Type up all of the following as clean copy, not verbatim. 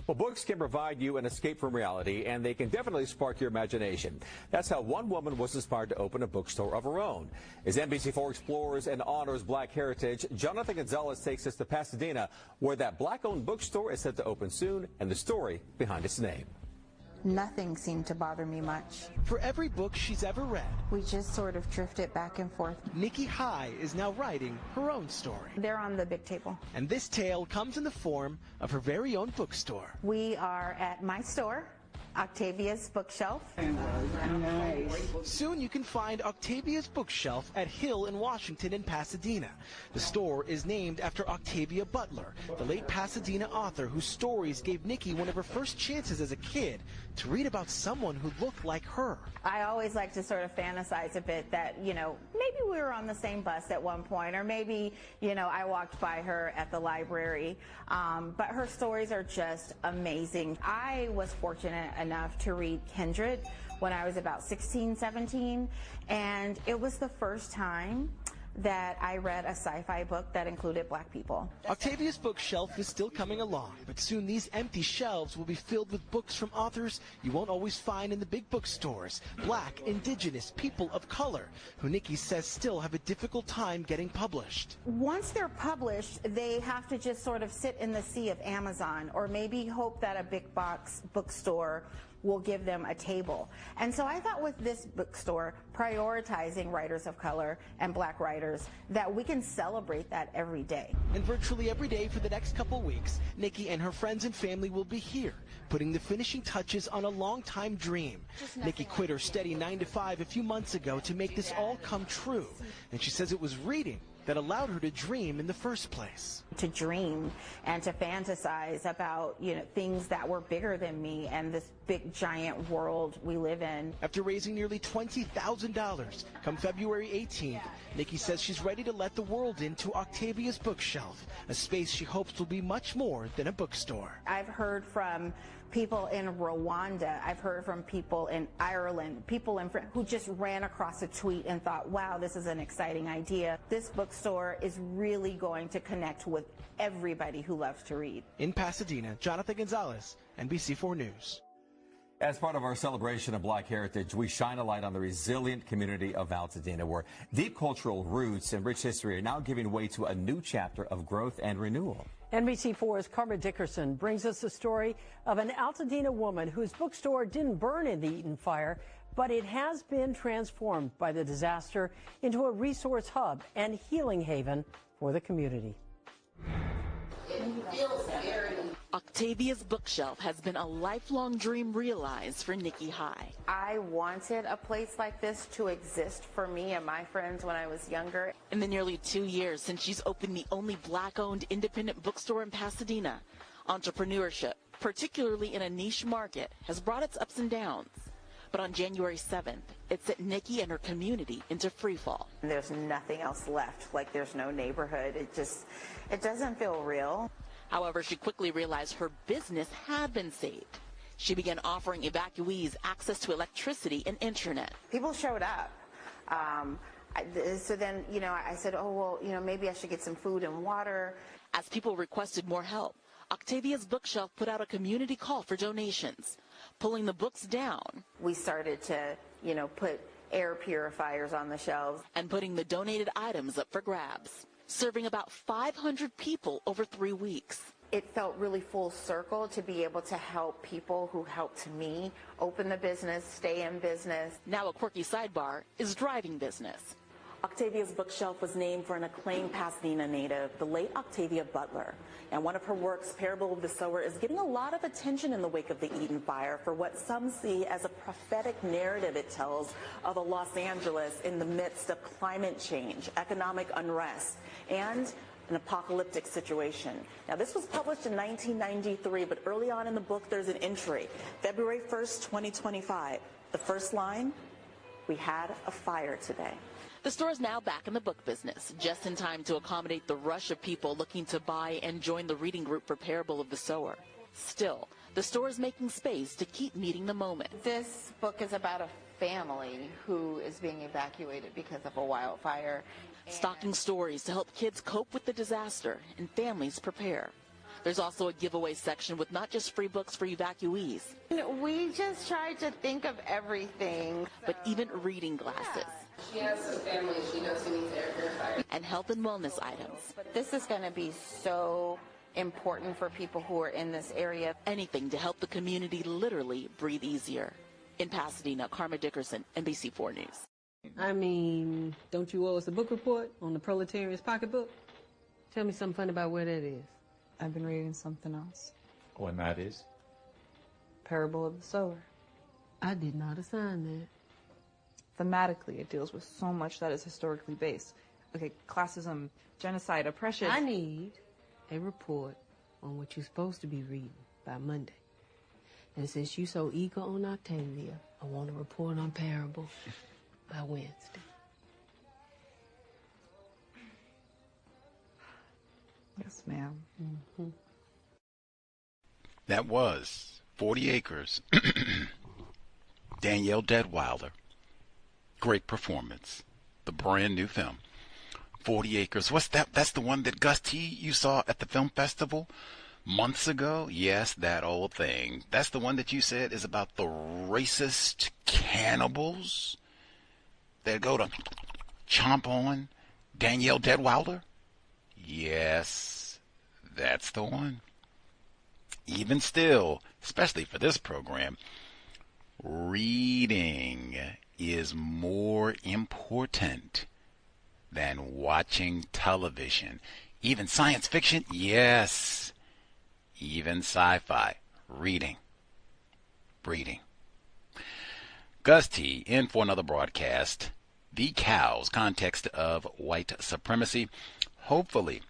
Well, books can provide you an escape from reality, and they can definitely spark your imagination. That's how one woman was inspired to open a bookstore of her own. As NBC4 explores and honors Black heritage, Jonathan Gonzalez takes us to Pasadena, where that Black-owned bookstore is set to open soon, and the story behind its name. Nothing seemed to bother me much. For every book she's ever read, we just sort of drifted back and forth. Nikki High is now writing her own story. They're on the big table. And this tale comes in the form of her very own bookstore. We are at my store, Octavia's Bookshelf. Nice. Soon you can find Octavia's Bookshelf at Hill in Washington and Pasadena. The store is named after Octavia Butler, the late Pasadena author whose stories gave Nikki one of her first chances as a kid to read about someone who looked like her. I always like to sort of fantasize a bit that, maybe we were on the same bus at one point, or maybe, I walked by her at the library. But her stories are just amazing. I was fortunate enough to read Kindred when I was about 16, 17, and it was the first time that I read a sci-fi book that included Black people. Octavia's Bookshelf is still coming along, but soon these empty shelves will be filled with books from authors you won't always find in the big bookstores. Black, indigenous, people of color, who Nikki says still have a difficult time getting published. Once they're published, they have to just sort of sit in the sea of Amazon, or maybe hope that a big box bookstore will give them a table. And so I thought with this bookstore, prioritizing writers of color and Black writers, that we can celebrate that every day. And virtually every day for the next couple weeks, Nikki and her friends and family will be here, putting the finishing touches on a long-time dream. Nikki quit her steady 9-to-5 a few months ago to make this all come true. And she says it was reading that allowed her to dream in the first place. To dream and to fantasize about, things that were bigger than me and this big giant world we live in. After raising nearly $20,000 come February 18th, Nikki says she's ready to let the world into Octavia's Bookshelf, a space she hopes will be much more than a bookstore. I've heard from people in Rwanda, I've heard from people in Ireland, people in France who just ran across a tweet and thought, wow, this is an exciting idea. This bookstore is really going to connect with everybody who loves to read. In Pasadena, Jonathan Gonzalez, NBC4 News. As part of our celebration of Black heritage, we shine a light on the resilient community of Altadena, where deep cultural roots and rich history are now giving way to a new chapter of growth and renewal. NBC4's Karma Dickerson brings us the story of an Altadena woman whose bookstore didn't burn in the Eaton fire, but it has been transformed by the disaster into a resource hub and healing haven for the community. Octavia's Bookshelf has been a lifelong dream realized for Nikki High. I wanted a place like this to exist for me and my friends when I was younger. In the nearly 2 years since she's opened the only Black-owned independent bookstore in Pasadena, entrepreneurship, particularly in a niche market, has brought its ups and downs. But on January 7th, it set Nikki and her community into freefall. There's nothing else left, like there's no neighborhood. It doesn't feel real. However, she quickly realized her business had been saved. She began offering evacuees access to electricity and internet. People showed up. So then, I said, oh, well, maybe I should get some food and water. As people requested more help, Octavia's Bookshelf put out a community call for donations. Pulling the books down, we started to, put air purifiers on the shelves. And putting the donated items up for grabs, serving about 500 people over 3 weeks. It felt really full circle to be able to help people who helped me open the business, stay in business. Now a quirky sidebar is driving business. Octavia's Bookshelf was named for an acclaimed Pasadena native, the late Octavia Butler. And one of her works, Parable of the Sower, is getting a lot of attention in the wake of the Eaton fire for what some see as a prophetic narrative it tells of a Los Angeles in the midst of climate change, economic unrest, and an apocalyptic situation. Now, this was published in 1993, but early on in the book, there's an entry. February 1st, 2025. The first line, we had a fire today. The store is now back in the book business, just in time to accommodate the rush of people looking to buy and join the reading group for Parable of the Sower. Still, the store is making space to keep meeting the moment. This book is about a family who is being evacuated because of a wildfire. Stocking stories to help kids cope with the disaster and families prepare. There's also a giveaway section with not just free books for evacuees. We just tried to think of everything. But even reading glasses. She has some family. She knows she needs air purifier. And health and wellness items. This is going to be so important for people who are in this area. Anything to help the community literally breathe easier. In Pasadena, Karma Dickerson, NBC4 News. I mean, don't you owe us a book report on the proletarian's pocketbook? Tell me something fun about where that is. I've been reading something else. Oh, and that is? Parable of the Sower. I did not assign that. Thematically, it deals with so much that is historically based. Okay, classism, genocide, oppression. I need a report on what you're supposed to be reading by Monday. And since you're so eager on Octavia, I want a report on Parable by Wednesday. Yes, ma'am. Mm-hmm. That was 40 Acres. Danielle Deadweiler. Great performance. The brand new film. 40 Acres. What's that? That's the one that Gus T. you saw at the film festival months ago? Yes, that old thing. That's the one that you said is about the racist cannibals that go to chomp on Danielle Deadweiler? Yes, that's the one. Even still, especially for this program, reading is more important than watching television. Even science fiction, yes. Even sci-fi, reading. Gus T. in for another broadcast. The C.O.W.S. context of white supremacy. Hopefully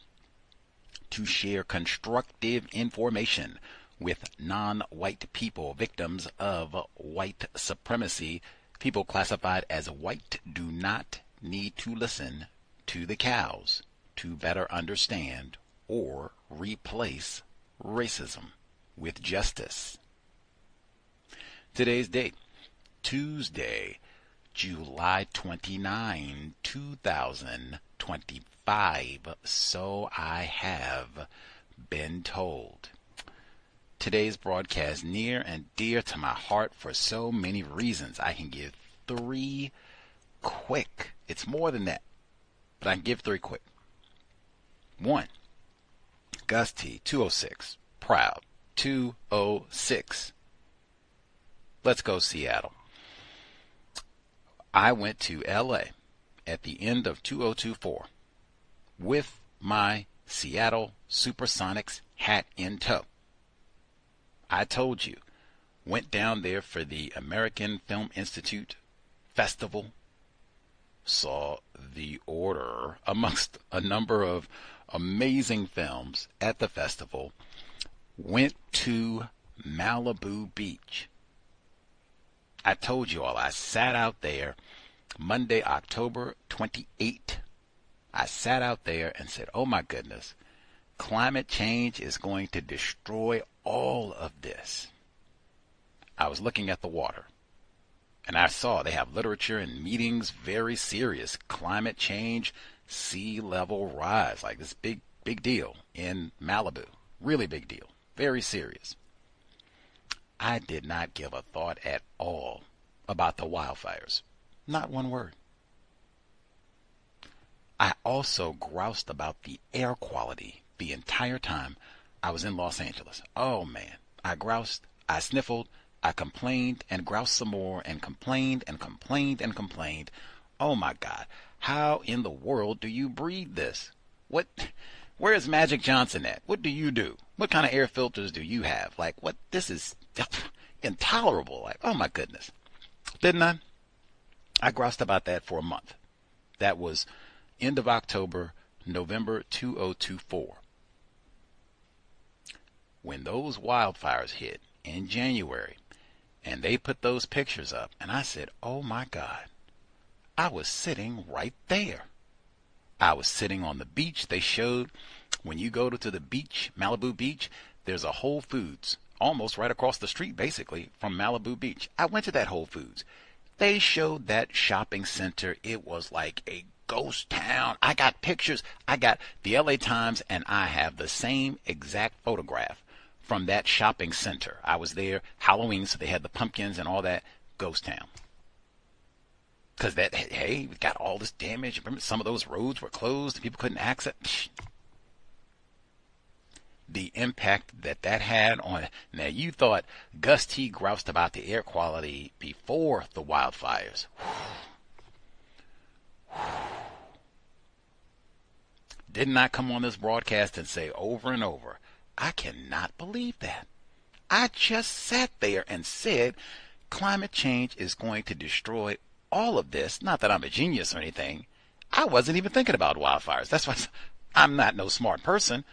to share constructive information with non-white people, victims of white supremacy. People classified as white do not need to listen to the C.O.W.S. to better understand or replace racism with justice. Today's date, Tuesday, July 29, 2025. So I have been told. Today's broadcast near and dear to my heart for so many reasons. I can give 3 quick. It's more than that, but I can give 3 quick. 1. Gus T. 206. Proud. 206. Let's go Seattle. I went to LA at the end of 2024 with my Seattle Supersonics hat in tow. I told you, went down there for the American Film Institute Festival, saw The Order amongst a number of amazing films at the festival, went to Malibu Beach. I told you all, I sat out there Monday, October 28th. I sat out there and said, oh my goodness, climate change is going to destroy all of this. I was looking at the water, and I saw they have literature and meetings very serious. Climate change, sea level rise, like this big deal in Malibu. Really big deal. Very serious. I did not give a thought at all about the wildfires. Not one word. I also groused about the air quality the entire time I was in Los Angeles. Oh man, I groused, I sniffled, I complained and groused some more and complained and complained and complained. Oh my God, how in the world do you breathe this? Where is Magic Johnson at? What do you do? What kind of air filters do you have? Like, what? This is intolerable. Like, oh my goodness. Didn't I? I groused about that for a month. That was end of October, November 2024. When those wildfires hit in January, and they put those pictures up, and I said, oh my God, I was sitting right there. I was sitting on the beach. They showed, when you go to the beach, Malibu Beach, there's a Whole Foods almost right across the street, basically, from Malibu Beach. I went to that Whole Foods. They showed that shopping center. It was like a ghost town. I got pictures. I got the LA Times, and I have the same exact photograph from that shopping center. I was there Halloween, so they had the pumpkins and all that. Ghost town. Because that, hey, we got all this damage. Remember, some of those roads were closed and people couldn't access. The impact that had on. Now, you thought Gus T groused about the air quality before the wildfires. Did not come on this broadcast and say over and over, I cannot believe that. I just sat there and said climate change is going to destroy all of this. Not that I'm a genius or anything. I wasn't even thinking about wildfires. That's why I'm not no smart person.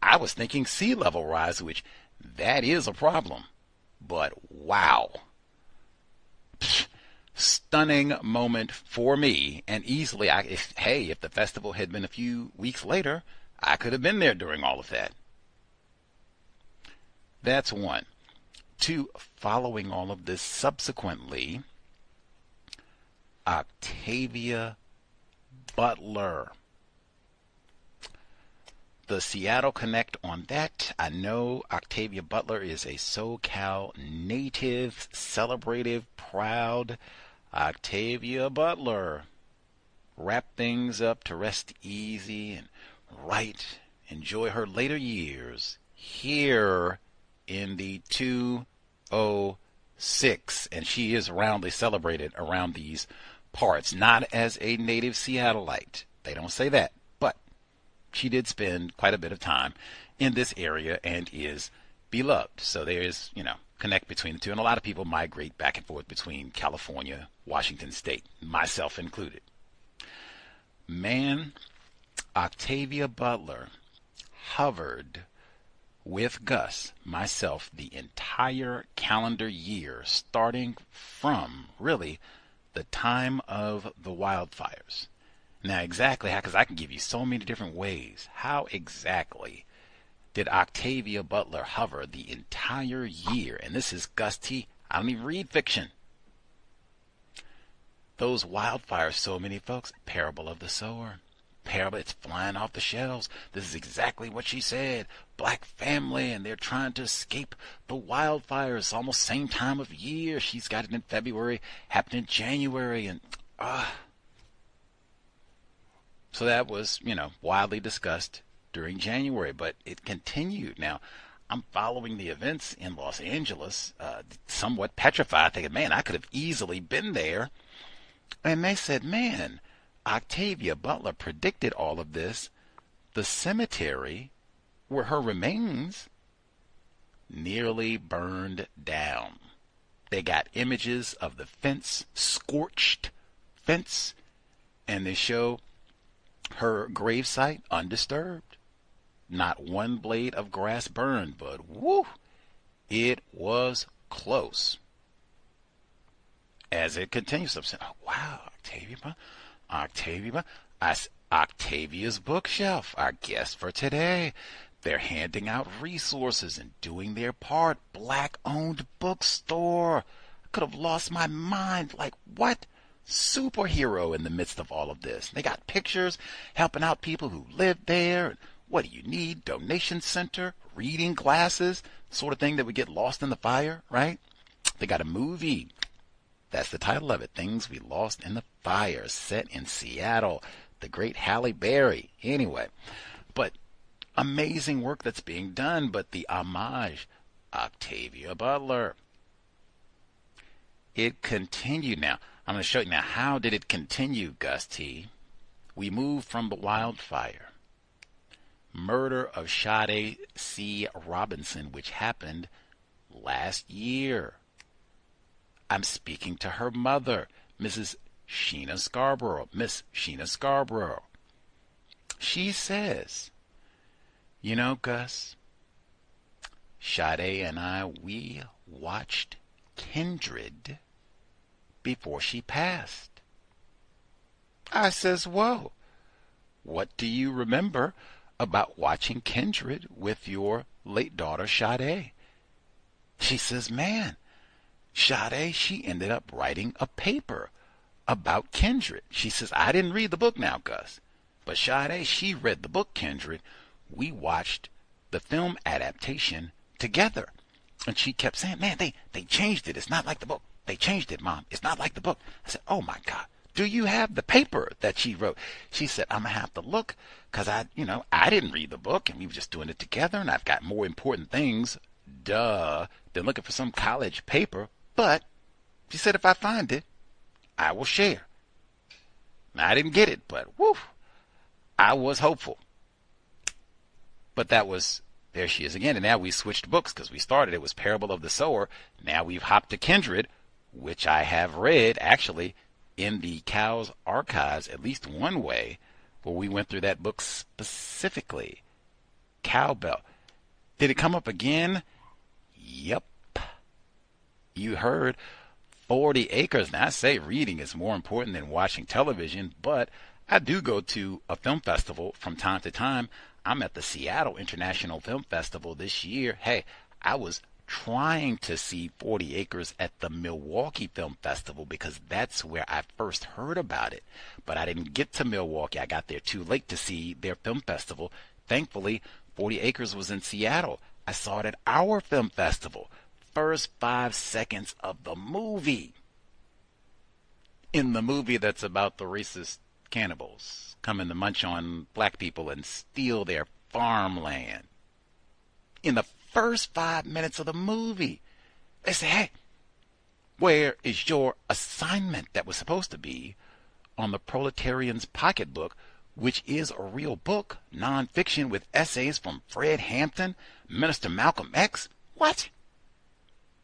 I was thinking sea level rise, which that is a problem. But wow. Stunning moment for me, and easily, if the festival had been a few weeks later, I could have been there during all of that. That's one. Two, following all of this subsequently, Octavia Butler. The Seattle Connect on that. I know Octavia Butler is a SoCal native, celebrative, proud Octavia Butler. Wrap things up to rest easy and right. Enjoy her later years here in the 206. And she is roundly celebrated around these parts. Not as a native Seattleite. They don't say that. But she did spend quite a bit of time in this area and is beloved. So there is, connect between the two. And a lot of people migrate back and forth between California, Washington State, myself included. Man, Octavia Butler hovered with Gus, myself, the entire calendar year, starting from, really, the time of the wildfires. Now, exactly how, because I can give you so many different ways, how exactly did Octavia Butler hover the entire year? And this is Gus T. I don't even read fiction. Those wildfires, so many folks, parable of the sower. Parable, it's flying off the shelves. This is exactly what she said. Black family, and they're trying to escape the wildfires. Almost same time of year. She's got it in February, happened in January, and so that was, widely discussed during January, but it continued. Now, I'm following the events in Los Angeles, somewhat petrified, thinking, man, I could have easily been there. And they said, man, Octavia Butler predicted all of this. The cemetery where her remains nearly burned down. They got images of the fence, scorched fence, and they show her gravesite undisturbed. Not one blade of grass burned, but whoo, it was close. As it continues, I'm saying, oh, wow, Octavia, Octavia's Bookshelf, our guest for today. They're handing out resources and doing their part. Black-owned bookstore. I could have lost my mind. Like, what? Superhero in the midst of all of this. They got pictures helping out people who live there. What do you need? Donation center, reading glasses, sort of thing that would get lost in the fire, right? They got a movie. That's the title of it, Things We Lost in the Fire, set in Seattle. The great Halle Berry. Anyway, but amazing work that's being done, but the homage, Octavia Butler. It continued. Now, I'm going to show you now, how did it continue, Gus T? We moved from the wildfire. Murder of Sade C. Robinson, which happened last year. I'm speaking to her mother, Miss Sheena Scarborough. She says, Gus, Sade and I, we watched Kindred before she passed. I says, whoa, what do you remember about watching Kindred with your late daughter, Sade? She says, man, Sade, she ended up writing a paper about Kindred. She says, I didn't read the book now, Gus. But Sade, she read the book Kindred. We watched the film adaptation together. And she kept saying, man, they changed it. It's not like the book. They changed it, Mom. It's not like the book. I said, oh, my God. Do you have the paper that she wrote? She said, I'm going to have to look because I didn't read the book and we were just doing it together and I've got more important things, than looking for some college paper. But she said, if I find it, I will share. Now, I didn't get it, but whew, I was hopeful. But there she is again. And now we switched books because we started, it was Parable of the Sower. Now we've hopped to Kindred, which I have read actually in the C.O.W.S archives at least one way, where we went through that book specifically. Cowbell. Did it come up again? Yep. You heard 40 acres. Now I say reading is more important than watching television, but I do go to a film festival from time to time. I'm at the Seattle International Film Festival this year. Hey, I was trying to see 40 Acres at the Milwaukee Film Festival because that's where I first heard about it. But I didn't get to Milwaukee. I got there too late to see their film festival. Thankfully, 40 Acres was in Seattle. I saw it at our film festival. First 5 seconds of the movie. In the movie that's about the racist cannibals coming to munch on black people and steal their farmland. In the first 5 minutes of the movie, they say, hey, where is your assignment that was supposed to be on the Proletarian's Pocketbook, which is a real book, nonfiction with essays from Fred Hampton, Minister Malcolm X? What?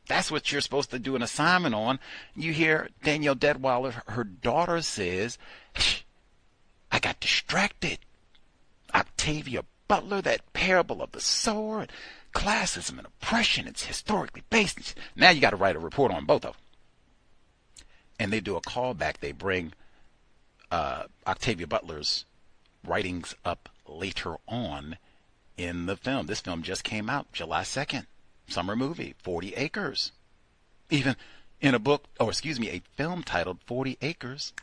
That's what you're supposed to do an assignment on. You hear Danielle Deadweiler, her daughter says, I got distracted. Octavia Butler, that Parable of the Sower, and classism and oppression, it's historically based. Now you got to write a report on both of them. And they do a callback. They bring Octavia Butler's writings up later on in the film. This film just came out July 2nd. Summer movie, 40 Acres. Even in a film titled 40 Acres,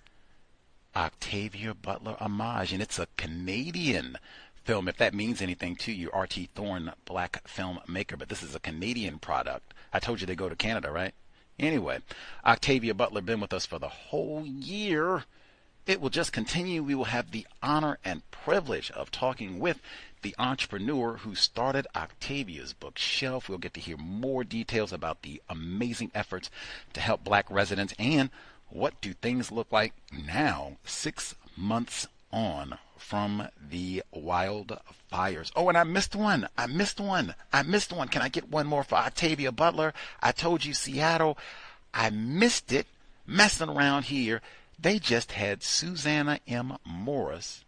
Octavia Butler homage. And it's a Canadian film, if that means anything to you, R.T. Thorne, black filmmaker. But this is a Canadian product. I told you they go to Canada, right? Anyway, Octavia Butler been with us for the whole year. It will just continue. We will have the honor and privilege of talking with the entrepreneur who started Octavia's Bookshelf. We'll get to hear more details about the amazing efforts to help black residents and what do things look like now, 6 months on from the wildfires. Oh, and I missed one. Can I get one more for Octavia Butler? I told you Seattle. I missed it. Messing around here. They just had Susanna M. Morris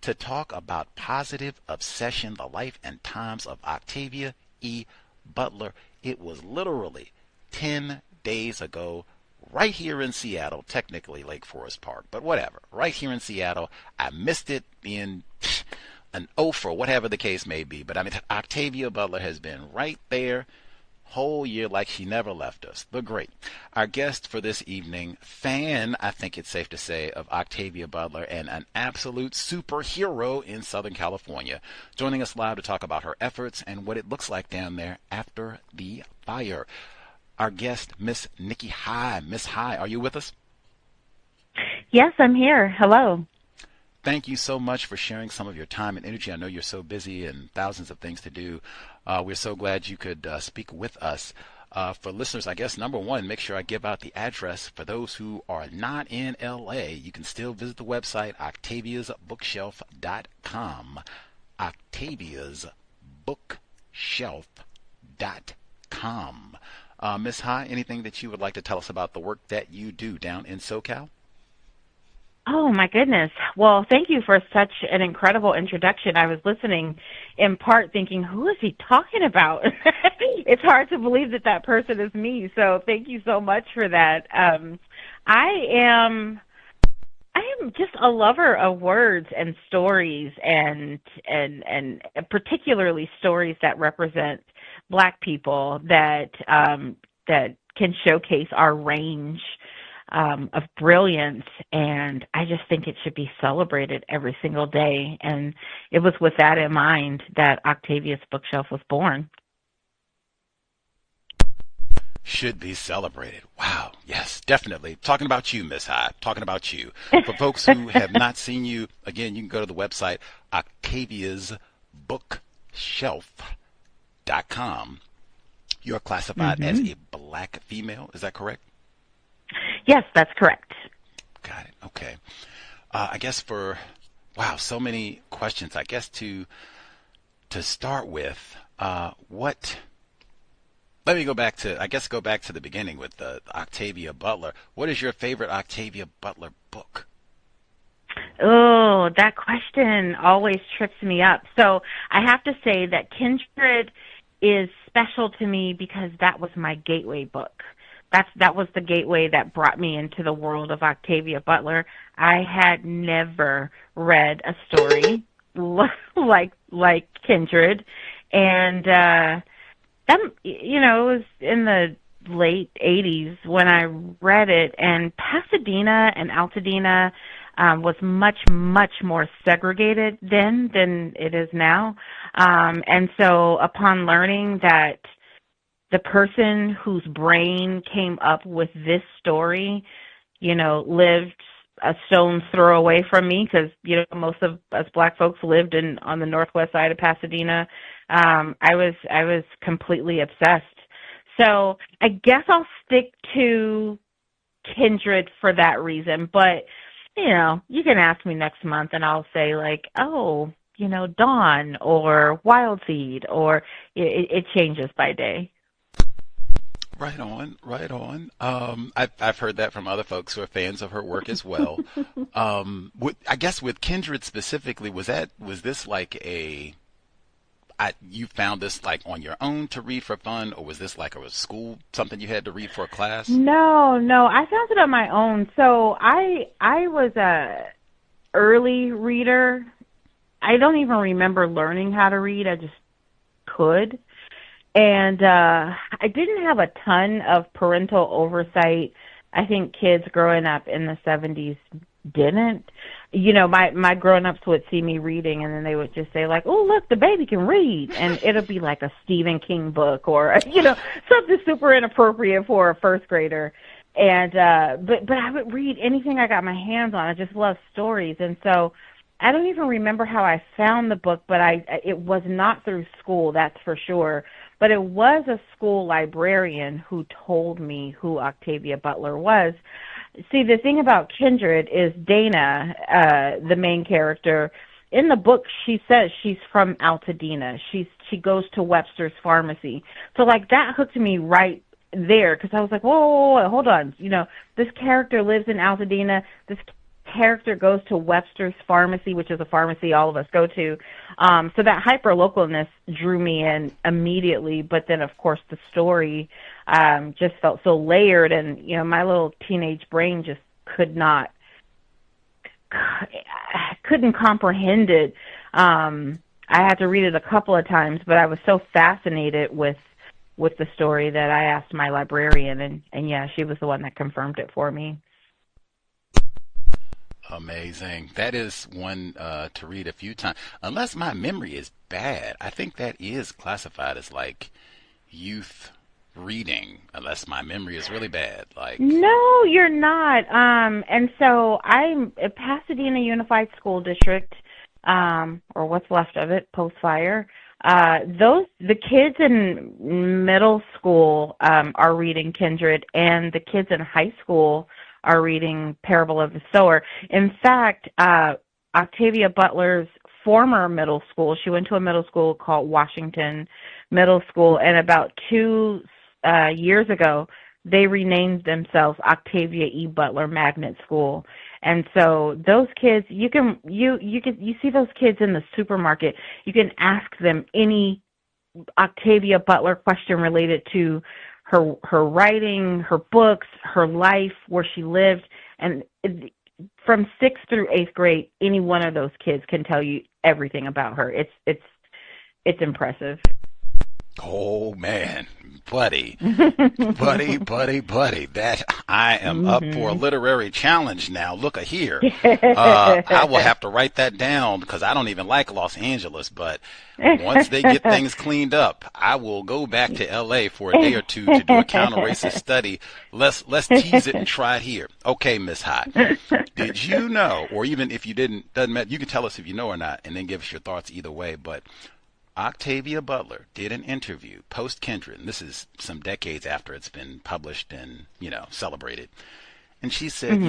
to talk about Positive Obsession, the life and times of Octavia E. Butler. It was literally 10 days ago, right here in Seattle, technically Lake Forest Park, but whatever, right here in Seattle. I missed it in an oaf or whatever the case may be, but I mean, Octavia Butler has been right there whole year like she never left us. The great. Our guest for this evening, fan, I think it's safe to say, of Octavia Butler and an absolute superhero in Southern California, joining us live to talk about her efforts and what it looks like down there after the fire. Our guest, Miss Nikki High. Miss High, are you with us? Yes, I'm here. Hello. Thank you so much for sharing some of your time and energy. I know you're so busy and thousands of things to do. We're so glad you could speak with us. For listeners, I guess, number one, make sure I give out the address. For those who are not in L.A., you can still visit the website, octaviasbookshelf.com. octaviasbookshelf.com. Ms. High, anything that you would like to tell us about the work that you do down in SoCal? Oh, my goodness. Well, thank you for such an incredible introduction. I was listening in part thinking, who is he talking about? It's hard to believe that that person is me. So thank you so much for that. I am just a lover of words and stories and particularly stories that represent Black people that can showcase our range of brilliance, and I just think it should be celebrated every single day. And it was with that in mind that Octavia's Bookshelf was born. Should be celebrated. Wow. Yes, definitely. Talking about you, Miss Hyde. Talking about you. For folks who have not seen you, again, you can go to the website octaviasbookshelf.com. You're classified as a black female. Is that correct? Yes, that's correct. Got it. Okay. I guess so many questions. I guess to start with, let me go back to the beginning with the Octavia Butler. What is your favorite Octavia Butler book? Oh, that question always trips me up. So I have to say that Kindred is special to me because that was my gateway book. That was the gateway that brought me into the world of Octavia Butler. I had never read a story like Kindred, and it was in the late 80s when I read it, and Pasadena and Altadena was much, much more segregated then than it is now. And so upon learning that the person whose brain came up with this story, lived a stone's throw away from me, because, most of us black folks lived on the northwest side of Pasadena, I was completely obsessed. So I guess I'll stick to Kindred for that reason. But, you can ask me next month and I'll say Dawn or Wild Seed, or it changes by day. Right on, right on. I've heard that from other folks who are fans of her work as well. I guess with Kindred specifically, was this like you found this like on your own to read for fun, or was this like a school, something you had to read for a class? No, I found it on my own. So I was a early reader. I don't even remember learning how to read. I just could. And I didn't have a ton of parental oversight. I think kids growing up in the 70s didn't. My grown-ups would see me reading, and then they would just say, oh, look, the baby can read. And it'll be like a Stephen King book or, something super inappropriate for a first grader. And but I would read anything I got my hands on. I just love stories. And so I don't even remember how I found the book, but it was not through school, that's for sure. But it was a school librarian who told me who Octavia Butler was. See, the thing about Kindred is Dana, the main character, in the book she says she's from Altadena. She goes to Webster's Pharmacy. So, that hooked me right there, because I was like, whoa, hold on. This character lives in Altadena. This character goes to Webster's Pharmacy, which is a pharmacy all of us go to. So that hyper-localness drew me in immediately, but then, of course, the story just felt so layered, and, my little teenage brain just couldn't comprehend it. I had to read it a couple of times, but I was so fascinated with the story that I asked my librarian, and yeah, she was the one that confirmed it for me. Amazing. That is one to read a few times. Unless my memory is bad, I think that is classified as like youth reading, unless my memory is really bad. No, you're not. And so I'm at Pasadena Unified School District, or what's left of it, post-fire. The kids in middle school are reading Kindred, and the kids in high school are reading Parable of the Sower. In fact, Octavia Butler's former middle school, she went to a middle school called Washington Middle School, and about 2 years ago, they renamed themselves Octavia E. Butler Magnet School. And so those kids, you see those kids in the supermarket, you can ask them any Octavia Butler question related to her writing, her books, her life, where she lived, and from 6th through 8th grade, any one of those kids can tell you everything about her. It's impressive. Oh man, buddy, buddy. That I am up for a literary challenge now. Look here. I will have to write that down because I don't even like Los Angeles. But once they get things cleaned up, I will go back to L.A. for a day or two to do a counter-racist study. Let's tease it and try it here. Okay, Miss Hot. Did you know, or even if you didn't, doesn't matter. You can tell us if you know or not, and then give us your thoughts either way. But Octavia Butler did an interview post Kindred, and this is some decades after it's been published and, celebrated. And she said,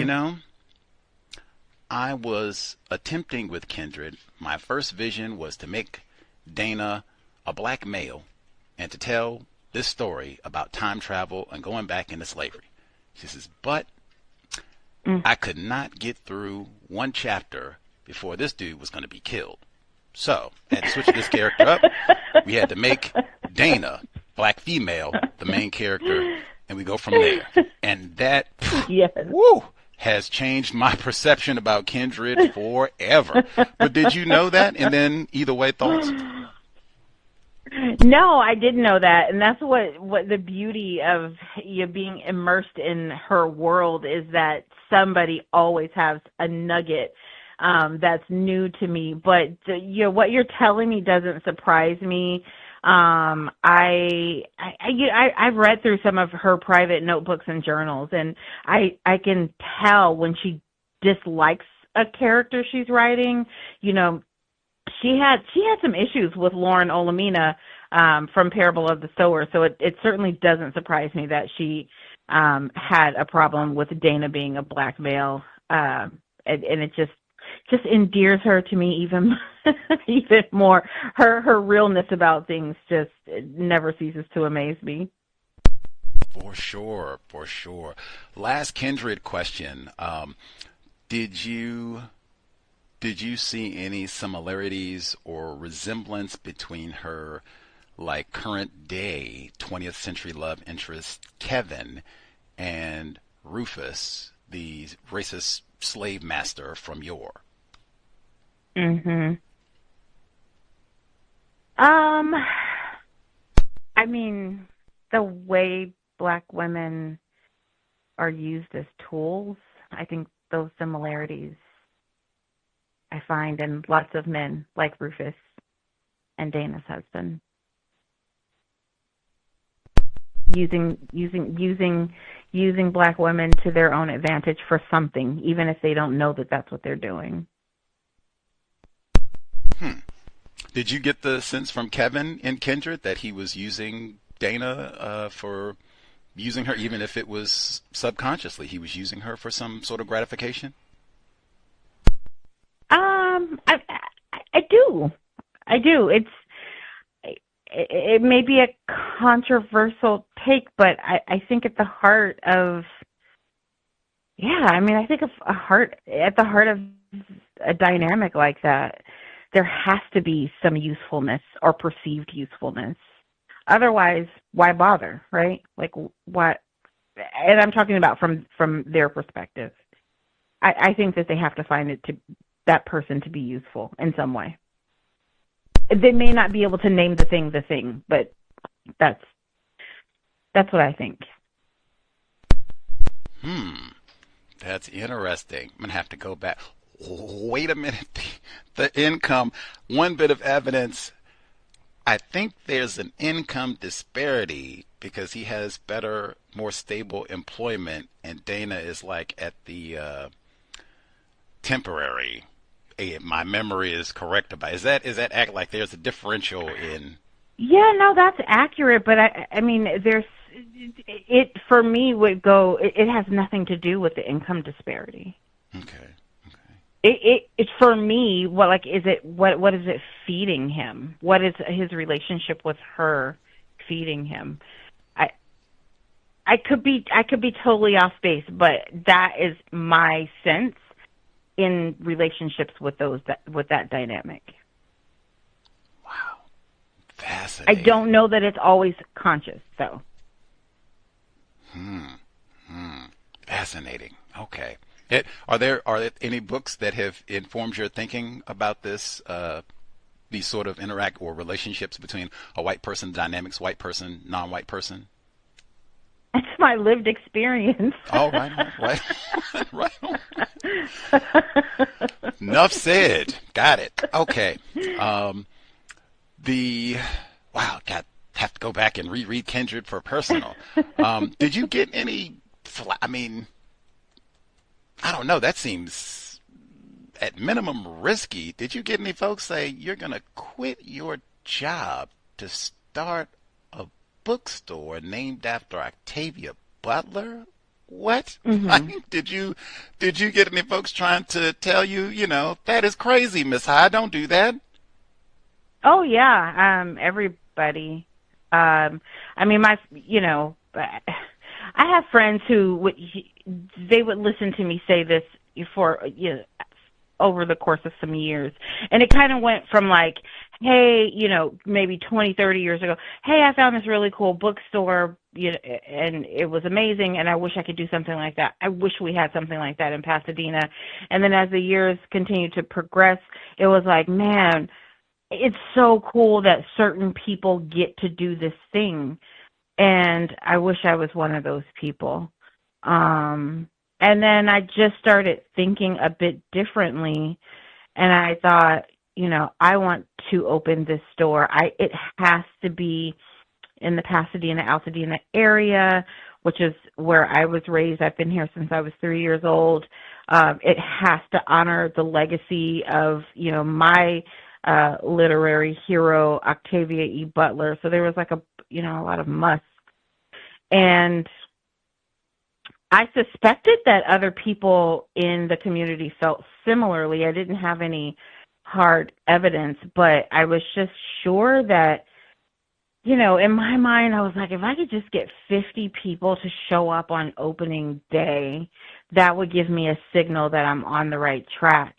I was attempting with Kindred. My first vision was to make Dana a black male and to tell this story about time travel and going back into slavery. She says, but I could not get through one chapter before this dude was going to be killed. So, I had to switch this character up. We had to make Dana, black female, the main character, and we go from there. And that, has changed my perception about Kindred forever. But did you know that? And then, either way, thoughts? No, I didn't know that, and that's what the beauty of being immersed in her world is, that somebody always has a nugget that's new to me. But what you're telling me doesn't surprise me. I've read through some of her private notebooks and journals, and I can tell when she dislikes a character she's writing. She had some issues with Lauren Olamina from Parable of the Sower, so it certainly doesn't surprise me that she had a problem with Dana being a black male, and it just endears her to me even more. Her realness about things just never ceases to amaze me. For sure. Last Kindred question. Did you see any similarities or resemblance between her current day 20th century love interest Kevin and Rufus, the racist slave master from yore? I mean, the way black women are used as tools, I think those similarities I find in lots of men like Rufus and Dana's husband. Using black women to their own advantage for something, even if they don't know that that's what they're doing. Did you get the sense from Kevin in Kindred that he was using Dana for using her, even if it was subconsciously, he was using her for some sort of gratification? I do. It may be a controversial take, but I think at the heart of, at the heart of a dynamic like that, there has to be some usefulness or perceived usefulness. Otherwise, why bother, right? What? And I'm talking about from their perspective. I think that they have to find that person to be useful in some way. They may not be able to name the thing, but that's what I think. That's interesting. I'm going to have to go back. Wait a minute. The income, one bit of evidence. I think there's an income disparity because he has better, more stable employment, and Dana is at the temporary. My memory is correct about. Is that act like there's a differential in? Yeah, no, that's accurate. But I mean, it for me would go. It has nothing to do with the income disparity. Okay. It's for me. What is it? What is it feeding him? What is his relationship with her feeding him? I could be totally off base, but that is my sense in relationships with that dynamic. Wow, fascinating. I don't know that it's always conscious, though. Fascinating. Okay. Are there any books that have informed your thinking about this these sort of interact or relationships between a white person, dynamics, white person, non-white person? That's my lived experience. Oh, right. Right on. Enough said. Got it. Okay. Have to go back and reread Kindred for personal. Did you get any? I mean, I don't know. That seems at minimum risky. Did you get any folks say you're going to quit your job to start a bookstore named after Octavia Butler? What? Mm-hmm. I mean, did you get any folks trying to tell you, that is crazy, Miss Hyde, don't do that? Oh yeah, everybody. I mean, I have friends who they would listen to me say this for over the course of some years, and it kind of went from like, hey, maybe 20, 30 years ago, hey, I found this really cool bookstore, and it was amazing, and I wish I could do something like that. I wish we had something like that in Pasadena. And then as the years continued to progress, it was like, man, it's so cool that certain people get to do this thing, and I wish I was one of those people. And then I just started thinking a bit differently, and I thought, I want to open this store. It has to be in the Pasadena, Altadena area, which is where I was raised. I've been here since I was 3 years old. It has to honor the legacy of, my literary hero, Octavia E. Butler. So there was like a lot of musts. And I suspected that other people in the community felt similarly. I didn't have any hard evidence, but I was just sure that, in my mind, I was like, if I could just get 50 people to show up on opening day, that would give me a signal that I'm on the right track.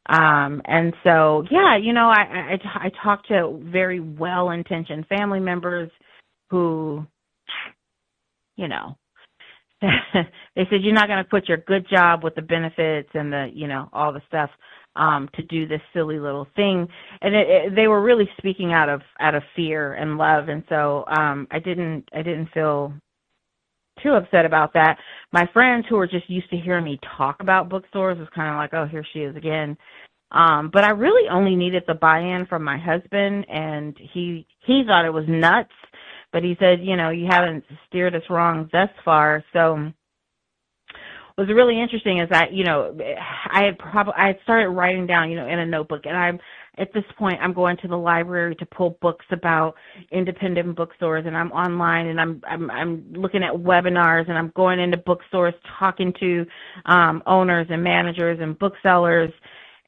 And so, yeah, I talked to very well-intentioned family members who, they said, you're not going to quit your good job with the benefits and the, all the stuff, to do this silly little thing. And they were really speaking out of fear and love. And so, I didn't feel too upset about that. My friends who were just used to hearing me talk about bookstores was kind of like, oh, here she is again. But I really only needed the buy-in from my husband, and he thought it was nuts. But he said, you haven't steered us wrong thus far. So what was really interesting is that, I had started writing down, in a notebook, and at this point, I'm going to the library to pull books about independent bookstores, and I'm online, and I'm looking at webinars, and I'm going into bookstores, talking to owners and managers and booksellers,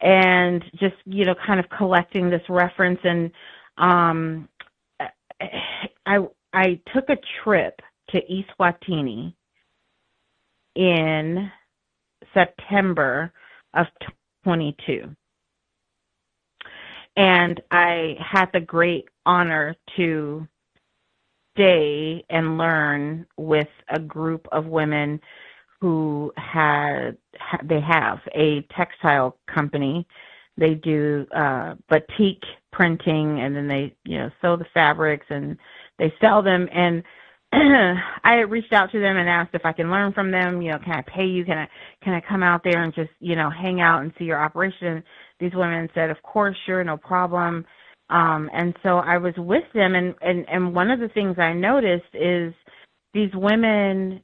and just, kind of collecting this reference. And I took a trip to East Watini in September of 22. And I had the great honor to stay and learn with a group of women who have a textile company. They do batik printing, and then they, sew the fabrics and they sell them. And I had reached out to them and asked if I can learn from them. Can I pay you? Can I come out there and just, hang out and see your operation? These women said, of course, sure, no problem. And so I was with them, and one of the things I noticed is these women,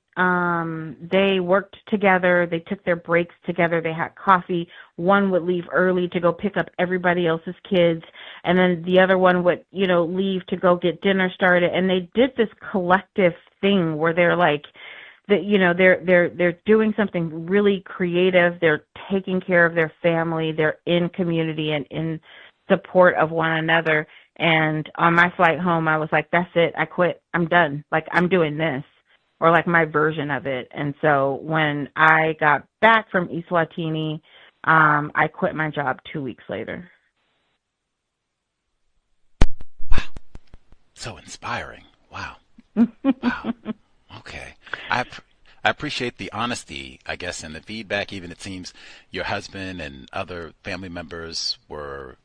they worked together, they took their breaks together, they had coffee. One would leave early to go pick up everybody else's kids, and then the other one would, leave to go get dinner started. And they did this collective thing where they're like, they're doing something really creative. They're taking care of their family. They're in community and in support of one another. And on my flight home, I was like, that's it. I quit. I'm done. Like, I'm doing this, or like my version of it. And so when I got back from East Watini, I quit my job 2 weeks later. Wow. So inspiring. Wow. Wow. Okay. I appreciate the honesty, I guess, and the feedback. Even it seems your husband and other family members were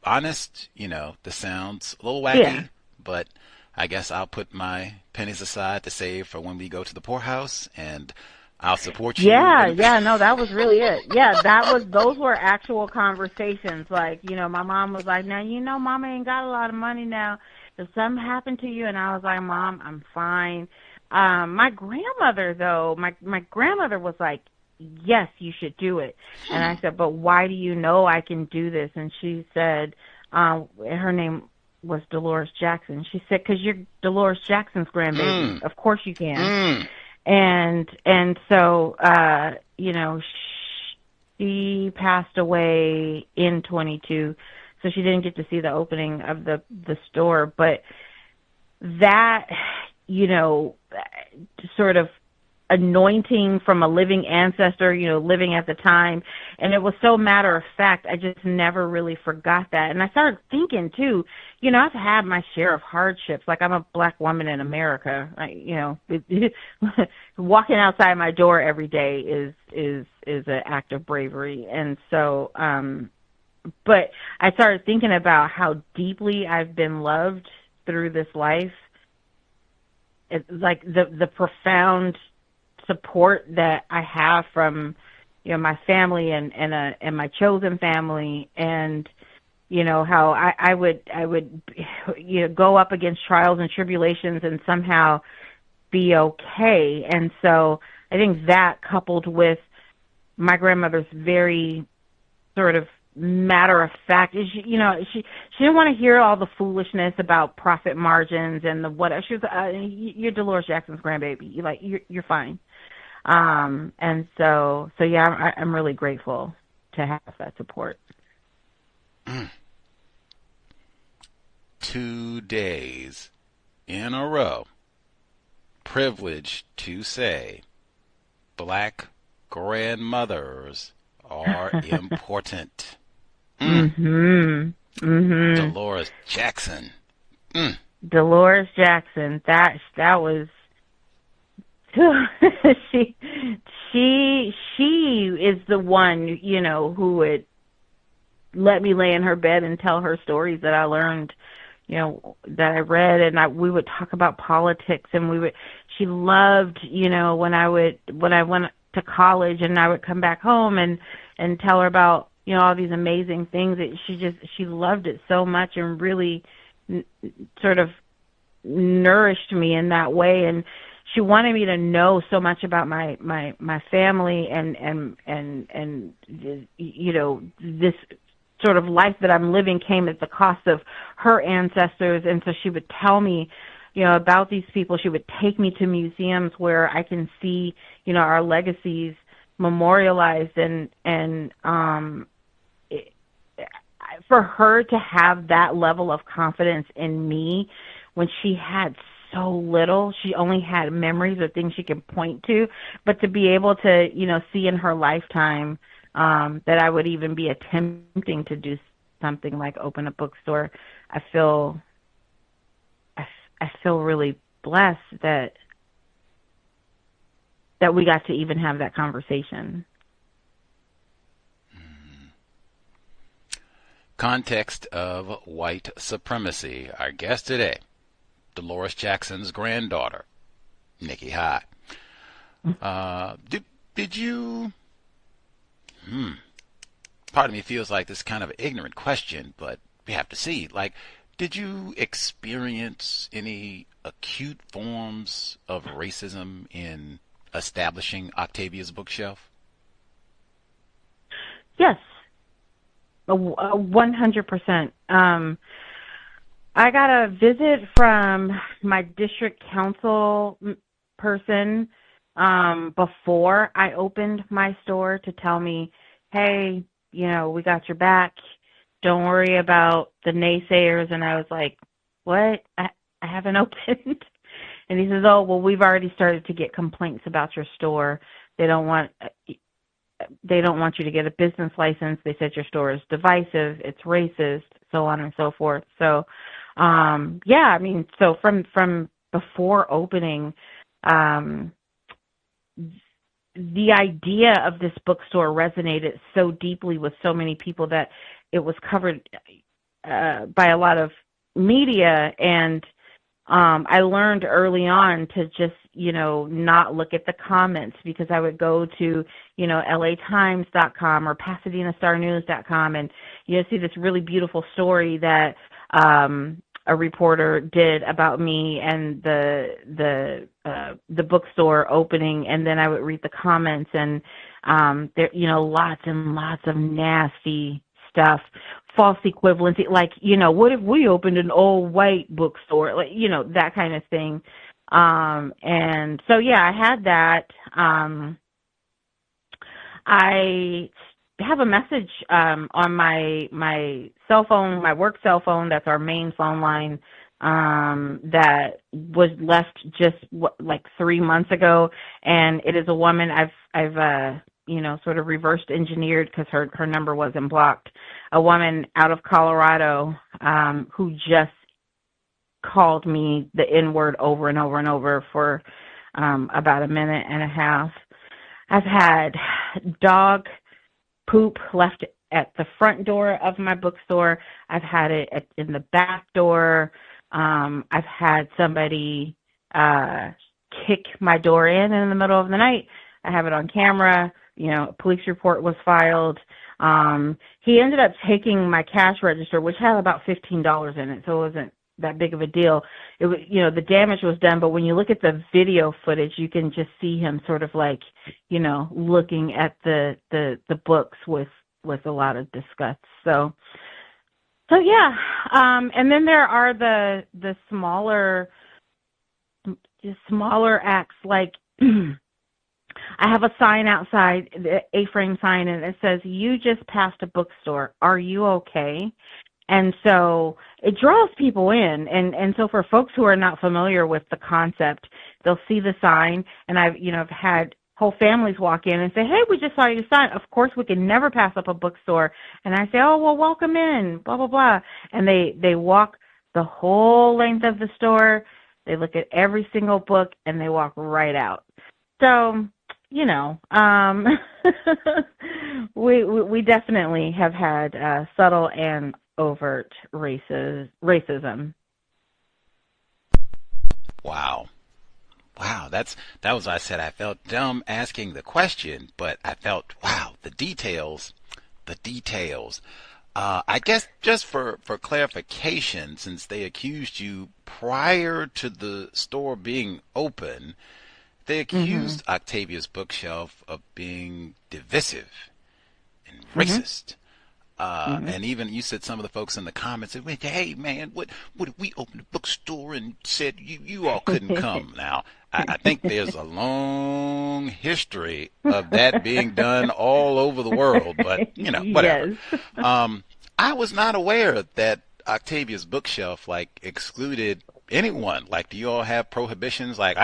honest, this sounds a little wacky, Yeah. but I guess I'll put my pennies aside to save for when we go to the poorhouse, and I'll support you. Yeah, no, that was really it. Yeah, those were actual conversations. Like, my mom was like, now, Mama ain't got a lot of money now. If something happened to you, and I was like, Mom, I'm fine. My grandmother, though, my grandmother was like, yes, you should do it. And I said, but why do you know I can do this? And she said, her name was Dolores Jackson. She said, because you're Dolores Jackson's grandbaby. Of course you can. And so, she passed away in 22, so she didn't get to see the opening of the store. But that, sort of anointing from a living ancestor, living at the time. And it was so matter of fact, I just never really forgot that. And I started thinking too, I've had my share of hardships. Like, I'm a Black woman in America. Walking outside my door every day is an act of bravery. And so, but I started thinking about how deeply I've been loved through this life. It's like the profound support that I have from, my family and my chosen family, and how I would go up against trials and tribulations and somehow be okay. And so I think that, coupled with my grandmother's very sort of matter of fact, she didn't want to hear all the foolishness about profit margins and the whatever. She was, you're Dolores Jackson's grandbaby. You're fine. And so yeah, I'm really grateful to have that support. 2 days in a row, privileged to say, Black grandmothers are important. Dolores Jackson. Dolores Jackson. That was. she is the one, who would let me lay in her bed and tell her stories that I learned, that I read, and we would talk about politics, and she loved, when I went to college and I would come back home and tell her about, all these amazing things that she loved it so much, and really sort of nourished me in that way. And she wanted me to know so much about my family and this sort of life that I'm living came at the cost of her ancestors. And so she would tell me, about these people. She would take me to museums where I can see, our legacies memorialized, and for her to have that level of confidence in me when she had so little. She only had memories or things she could point to, but to be able to, see in her lifetime that I would even be attempting to do something like open a bookstore, I feel really blessed that we got to even have that conversation. Context of white supremacy. Our guest today, Dolores Jackson's granddaughter, Nikki High. Did you... Part of me feels like this is kind of an ignorant question, but we have to see. Did you experience any acute forms of racism in establishing Octavia's bookshelf? Yes, 100%. I got a visit from my district council person before I opened my store to tell me, hey, we got your back. Don't worry about the naysayers. And I was like, what? I haven't opened. And he says, oh, well, we've already started to get complaints about your store. They don't want you to get a business license. They said your store is divisive, it's racist, so on and so forth. So, so from before opening, the idea of this bookstore resonated so deeply with so many people that it was covered by a lot of media, and I learned early on to just, not look at the comments, because I would go to, LATimes.com or PasadenaStarNews.com and, see this really beautiful story that a reporter did about me and the bookstore opening, and then I would read the comments, and there, lots and lots of nasty stuff, false equivalency, like, what if we opened an all white bookstore, like, that kind of thing. And so, yeah, I had that. I have a message on my cell phone, my work cell phone. That's our main phone line, that was left just like 3 months ago, and it is a woman. I've sort of reversed engineered, because her number wasn't blocked. A woman out of Colorado who just called me the N-word over and over and over for about a minute and a half. I've had dog poop left at the front door of my bookstore. I've had it in the back door. I've had somebody kick my door in the middle of the night. I have it on camera. A police report was filed. He ended up taking my cash register, which had about $15 in it, so it wasn't that big of a deal. It was, the damage was done, but when you look at the video footage, you can just see him sort of like, looking at the books with a lot of disgust. So yeah. And then there are the smaller acts, like I have a sign outside, the A-frame sign, and it says, "You just passed a bookstore. Are you okay?" And so it draws people in. And so for folks who are not familiar with the concept, they'll see the sign. And I've had whole families walk in and say, "Hey, we just saw your sign. Of course, we can never pass up a bookstore." And I say, "Oh, well, welcome in, blah, blah, blah." And they walk the whole length of the store. They look at every single book, and they walk right out. So, we definitely have had subtle and overt racism. Wow, that was what I said. I felt dumb asking the question, but I felt, wow, the details. I guess just for clarification, since they accused you prior to the store being open, they accused Octavia's Bookshelf of being divisive and racist. And even you said some of the folks in the comments said, "Hey man, what if we opened a bookstore and said you all couldn't come?" Now, I think there's a long history of that being done all over the world, but whatever. Yes. I was not aware that Octavia's Bookshelf excluded anyone. Do you all have prohibitions like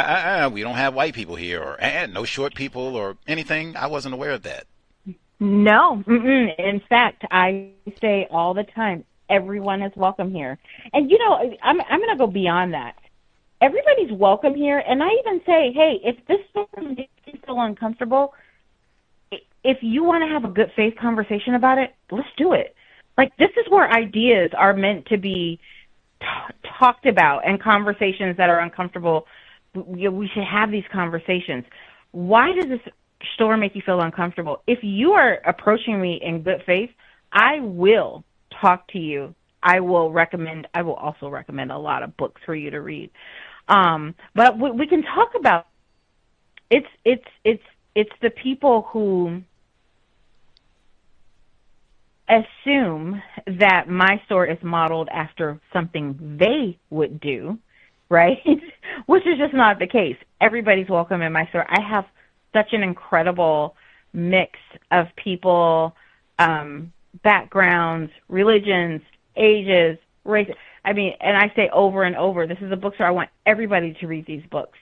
we don't have white people here, or no short people or anything? I wasn't aware of that. No. In fact, I say all the time, everyone is welcome here. And I'm going to go beyond that. Everybody's welcome here, and I even say, hey, if this makes you feel uncomfortable, if you want to have a good faith conversation about it, let's do it. This is where ideas are meant to be talked about, and conversations that are uncomfortable. We should have these conversations. Why does this store make you feel uncomfortable? If you are approaching me in good faith, I will talk to you. I will also recommend a lot of books for you to read. But we can talk about it's the people who assume that my store is modeled after something they would do, right? Which is just not the case. Everybody's welcome in my store. I have such an incredible mix of people, backgrounds, religions, ages, race. I mean, and I say over and over, this is a bookstore. I want everybody to read these books.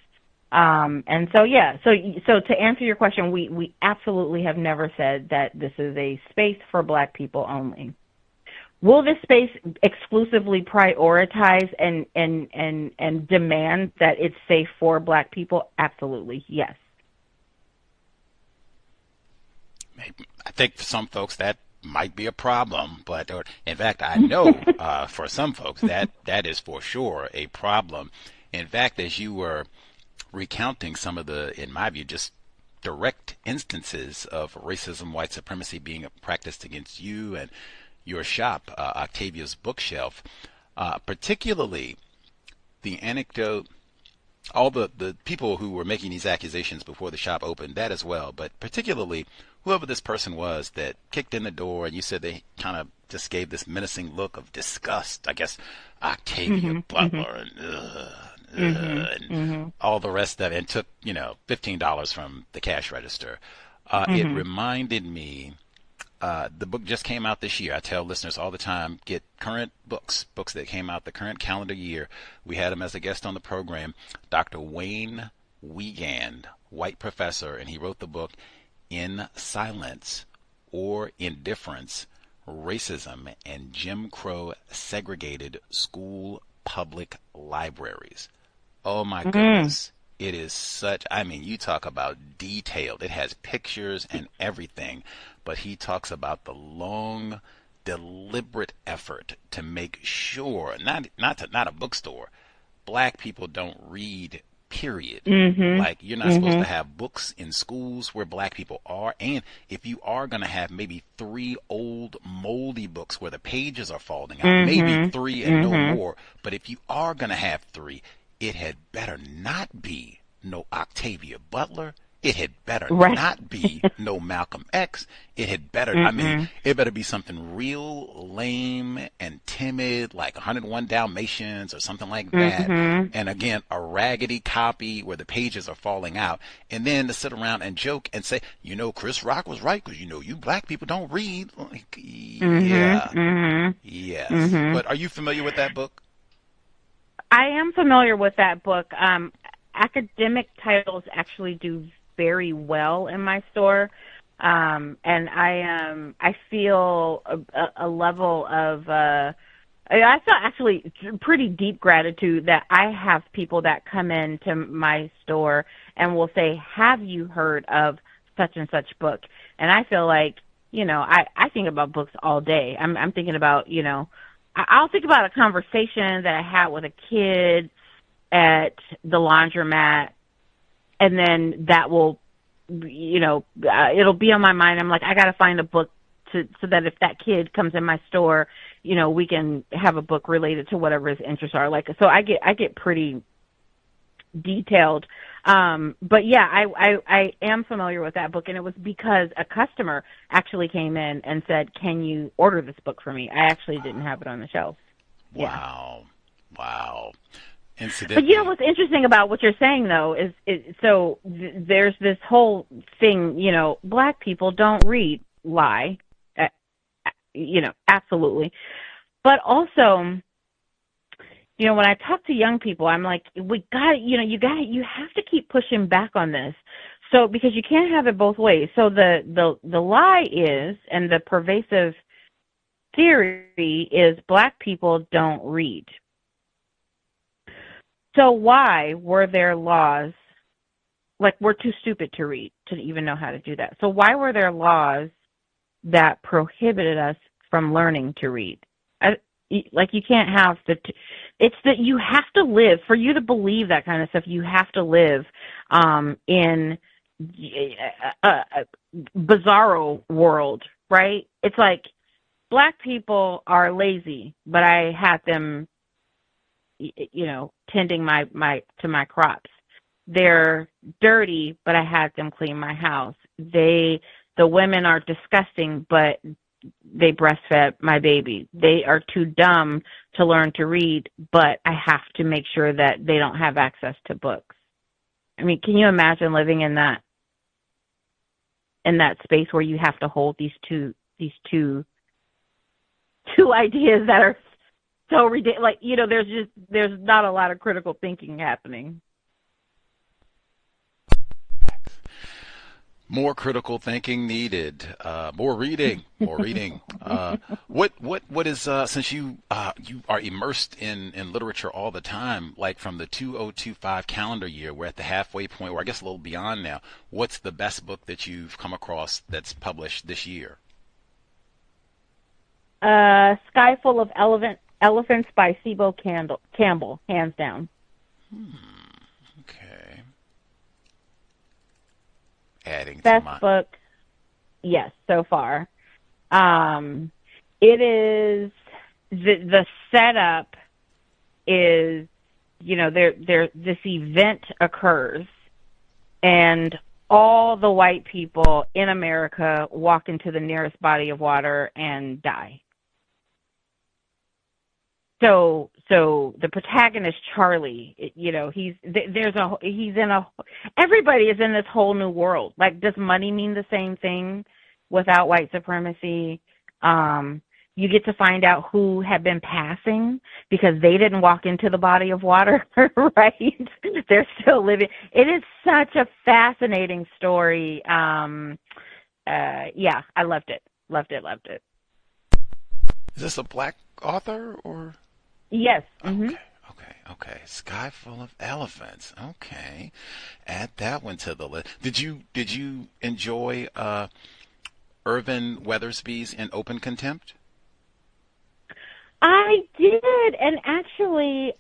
And so, yeah, so to answer your question, we absolutely have never said that this is a space for Black people only. Will this space exclusively prioritize and demand that it's safe for Black people? Absolutely, yes. I think for some folks that might be a problem, but in fact, I know for some folks that is for sure a problem. In fact, as you were recounting some of the, in my view, just direct instances of racism, white supremacy being practiced against you and your shop, Octavia's Bookshelf, particularly the anecdote, all the people who were making these accusations before the shop opened, that as well, but particularly whoever this person was that kicked in the door, and you said they kind of just gave this menacing look of disgust. I guess Octavia Butler and all the rest of it, and took $15 from the cash register. It reminded me. The book just came out this year. I tell listeners all the time, get current books that came out the current calendar year. We had him as a guest on the program, Dr. Wayne Wiegand, white professor, and he wrote the book In Silence or Indifference, Racism and Jim Crow Segregated School Public Libraries. Oh my goodness. It is such, you talk about detailed. It has pictures and everything, but he talks about the long, deliberate effort to make sure, not a bookstore, black people don't read, period. Like, you're not supposed to have books in schools where black people are, and if you are going to have maybe 3 old, moldy books where the pages are falling out, maybe 3 and no more, but if you are going to have 3, it had better not be no Octavia Butler. It had better not be no Malcolm X. It had better, it better be something real lame and timid, like 101 Dalmatians or something like that. And again, a raggedy copy where the pages are falling out. And then to sit around and joke and say, Chris Rock was right because, you black people don't read. Like, yes. But are you familiar with that book? I am familiar with that book. Academic titles actually do very well in my store, and I feel a level of I feel actually pretty deep gratitude that I have people that come into my store and will say, "Have you heard of such and such book?" And I feel like I think about books all day. I'm thinking about I'll think about a conversation that I had with a kid at the laundromat, and then that will, it'll be on my mind. I'm like, I got to find a book so that if that kid comes in my store, we can have a book related to whatever his interests are. Like, so I get pretty detailed. But yeah, I am familiar with that book, and it was because a customer actually came in and said, "Can you order this book for me?" I actually didn't have it on the shelf. Wow. But what's interesting about what you're saying, though, is there's this whole thing, black people don't read, lie, absolutely. But also, when I talk to young people, I'm like, you have to keep pushing back on this. So, because you can't have it both ways. So the lie is, and the pervasive theory is, black people don't read. So why were there laws, like, we're too stupid to read, to even know how to do that. So why were there laws that prohibited us from learning to read? Like, you can't have it's that you have to live, for you to believe that kind of stuff, you have to live in a bizarro world, right? It's like, black people are lazy, but I had them tending my crops. They're dirty, but I had them clean my house. The women are disgusting, but they breastfed my baby. They are too dumb to learn to read, but I have to make sure that they don't have access to books. I mean, can you imagine living in that space where you have to hold these two ideas that are so ridiculous? Like, there's not a lot of critical thinking happening. More critical thinking needed. More reading. What is since you are immersed in literature all the time, like from the 2025 calendar year, we're at the halfway point, or I guess a little beyond now. What's the best book that you've come across that's published this year? Sky Full of Elephants by C.O.W.S. Campbell, hands down. Okay. Adding Best to my book, yes, so far. It is the setup is, this event occurs, and all the white people in America walk into the nearest body of water and die. So the protagonist, Charlie, everybody is in this whole new world. Like, does money mean the same thing without white supremacy? You get to find out who had been passing because they didn't walk into the body of water, right? They're still living. It is such a fascinating story. Yeah, I loved it. Loved it. Is this a black author or? Yes. Mm-hmm. Okay. Sky Full of Elephants. Okay. Add that one to the list. Did you enjoy Irvin Weathersby's In Open Contempt? I did, and actually,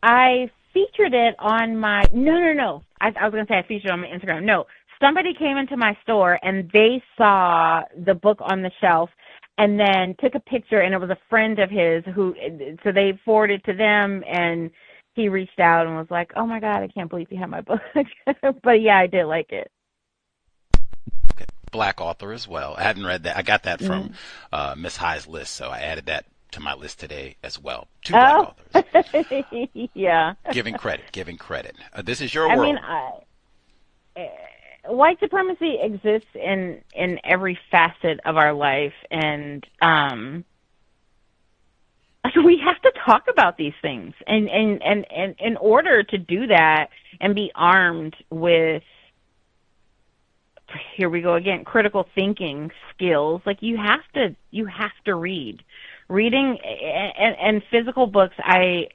I featured it on my, no. I was going to say I featured it on my Instagram. No, somebody came into my store, and they saw the book on the shelf, and then took a picture, and it was a friend of his so they forwarded to them, and he reached out and was like, oh my God, I can't believe you have my book. But yeah, I did like it. Okay. Black author as well. I hadn't read that. I got that from Miss High's list, so I added that to my list today as well. 2 black authors. Yeah. Giving credit. This is your world. White supremacy exists in every facet of our life, and we have to talk about these things. And in order to do that and be armed with, here we go again, critical thinking skills, like you have to read. Reading and physical books, I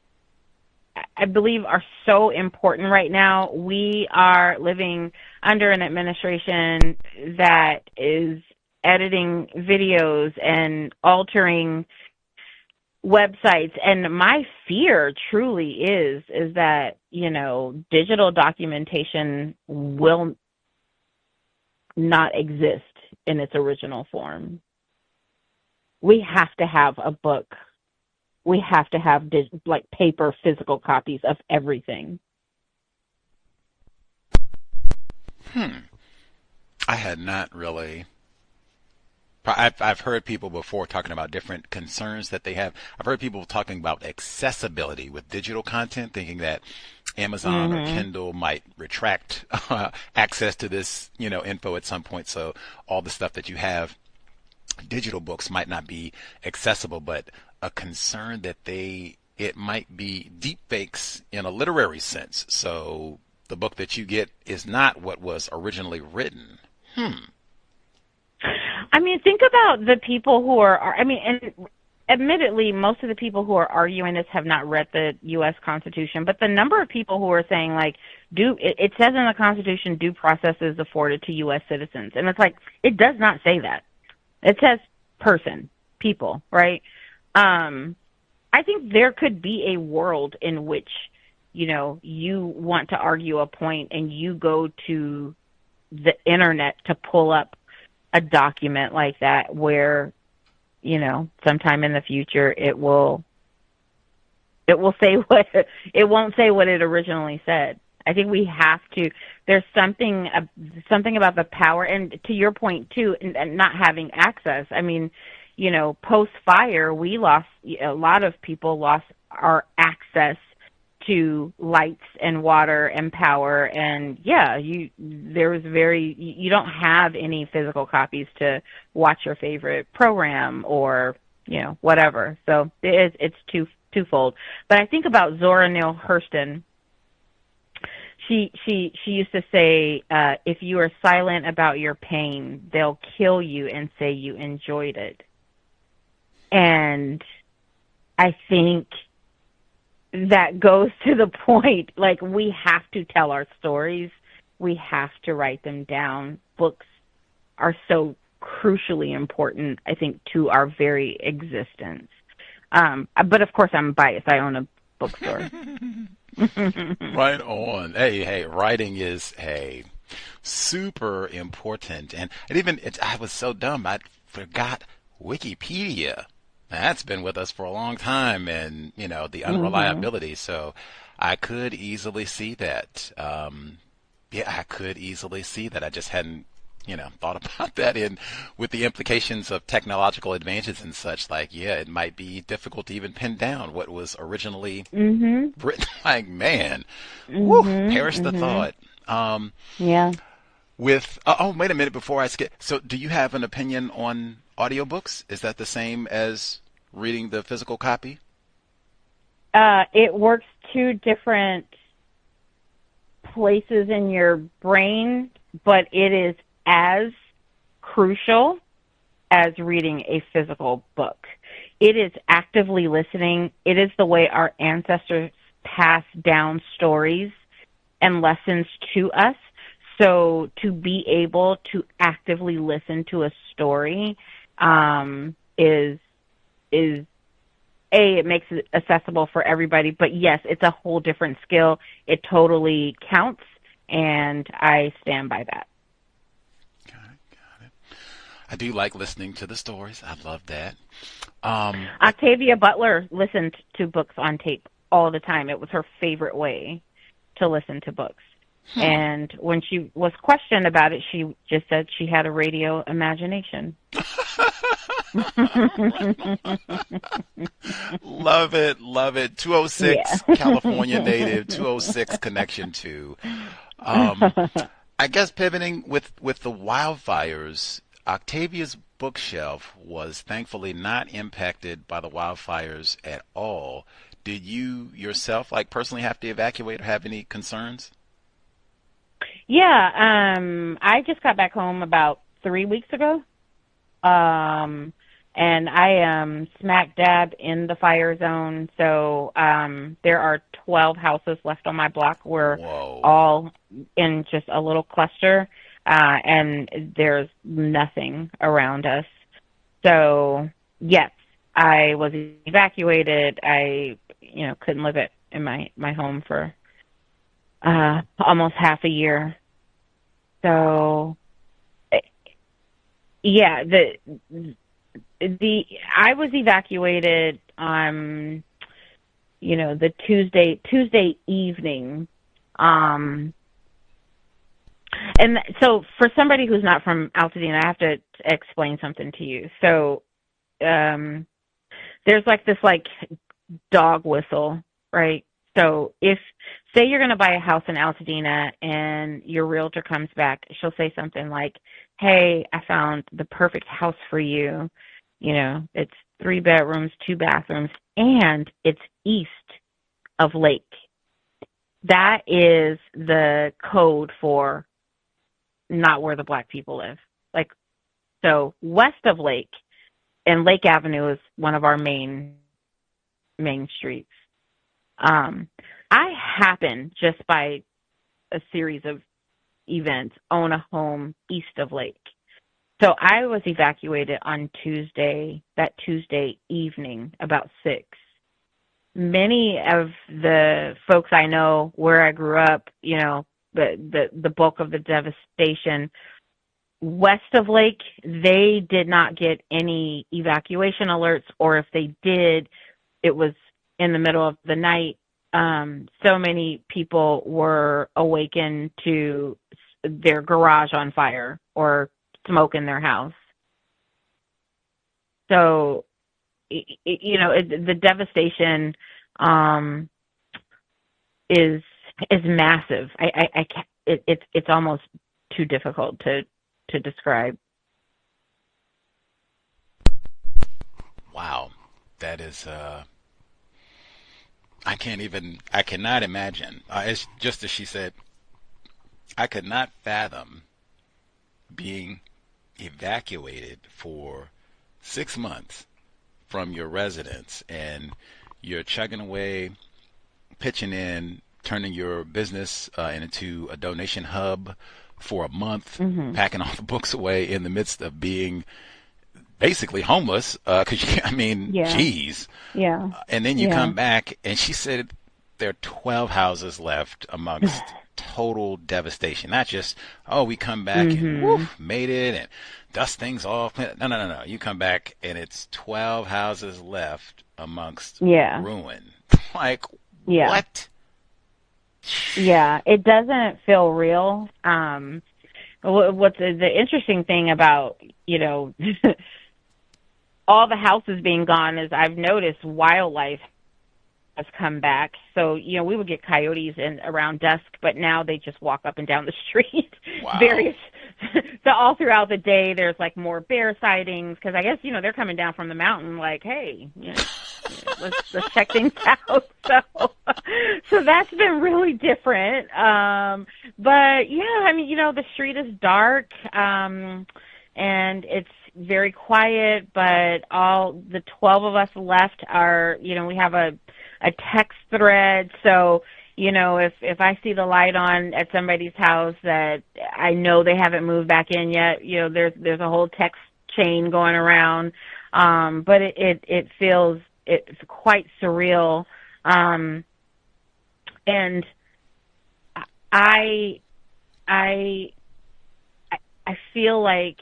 believe, are so important right now. We are living under an administration that is editing videos and altering websites, and my fear truly is that, digital documentation will not exist in its original form. We have to have a book. We have to have paper, physical copies of everything. I had not really. I've heard people before talking about different concerns that they have. I've heard people talking about accessibility with digital content, thinking that Amazon or Kindle might retract access to this, info at some point. So all the stuff that you have, digital books, might not be accessible, but a concern that it might be deep fakes in a literary sense. So the book that you get is not what was originally written. I mean, think about the people who and admittedly, most of the people who are arguing this have not read the U.S. Constitution, but the number of people who are saying, it says in the Constitution, due process is afforded to U.S. citizens. And it's like, it does not say that. It says people, right? I think there could be a world in which, you want to argue a point and you go to the internet to pull up a document like that where, sometime in the future it won't say what it originally said. I think we have to, there's something about the power, and to your point too, and not having access. I mean, post-fire, a lot of people lost our access to lights and water and power, and you don't have any physical copies to watch your favorite program or whatever. So it's twofold. But I think about Zora Neale Hurston. She used to say, if you are silent about your pain, they'll kill you and say you enjoyed it. And I think that goes to the point, we have to tell our stories. We have to write them down. Books are so crucially important, I think, to our very existence. But of course, I'm biased. I own a bookstore. Right on. Hey, writing is super important. And I was so dumb. I forgot Wikipedia. That's been with us for a long time, and the unreliability. So I could easily see that. I could easily see that. I just hadn't thought about that with the implications of technological advances and such. It might be difficult to even pin down what was originally written. Man, woo, perish the thought. Yeah. Wait a minute before I skip. So do you have an opinion on audiobooks? Is that the same as reading the physical copy? It works two different places in your brain, but it is as crucial as reading a physical book. It is actively listening. It is the way our ancestors passed down stories and lessons to us. So to be able to actively listen to a story it makes it accessible for everybody. But yes, it's a whole different skill. It totally counts, and I stand by that. Got it. I do like listening to the stories. I love that. Octavia Butler listened to books on tape all the time. It was her favorite way to listen to books. And when she was questioned about it, she just said she had a radio imagination. Love it. 206 California native, 206 connection to. I guess pivoting with the wildfires, Octavia's bookshelf was thankfully not impacted by the wildfires at all. Did you yourself, personally have to evacuate or have any concerns? Yeah, I just got back home about 3 weeks ago, and I am smack dab in the fire zone. So there are 12 houses left on my block. We're all in just a little cluster, and there's nothing around us. So yes, I was evacuated. I couldn't live in my home for almost half a year. So, yeah, I was evacuated on, the Tuesday evening. And so for somebody who's not from Altadena, I have to explain something to you. So, there's this dog whistle, right? So say you're going to buy a house in Altadena and your realtor comes back, she'll say something like, hey, I found the perfect house for you. It's 3 bedrooms, 2 bathrooms, and it's east of Lake. That is the code for not where the black people live. So west of Lake, and Lake Avenue is one of our main streets. I happen, just by a series of events, own a home east of Lake. So I was evacuated on that Tuesday evening, about 6. Many of the folks I know where I grew up, the bulk of the devastation west of Lake, they did not get any evacuation alerts, or if they did, it was in the middle of the night. So many people were awakened to their garage on fire or smoke in their house. So, the devastation is massive. I can't, it's almost too difficult to describe. Wow, that is. I cannot imagine. It's just as she said, I could not fathom being evacuated for 6 months from your residence, and you're chugging away, pitching in, turning your business into a donation hub for a month, Mm-hmm. packing all the books away in the midst of being basically homeless. Because Yeah. geez. Yeah. And then you Yeah. come back, and she said there are 12 houses left amongst total devastation. Not just, oh, we come back and woof, made it and dust things off. No. You come back and it's 12 houses left amongst ruin. Like, Yeah. what? Yeah, it doesn't feel real. What's the interesting thing about, all the houses being gone is I've noticed wildlife has come back. So, we would get coyotes around dusk, but now they just walk up and down the street. Wow. So all throughout the day, there's like more bear sightings because I guess, they're coming down from the mountain like, hey, let's check things out. So that's been really different. But yeah, the street is dark, and it's very quiet, but all the 12 of us left are, we have a text thread. So, if I see the light on at somebody's house that I know they haven't moved back in yet, there's a whole text chain going around. But it's quite surreal. And I feel like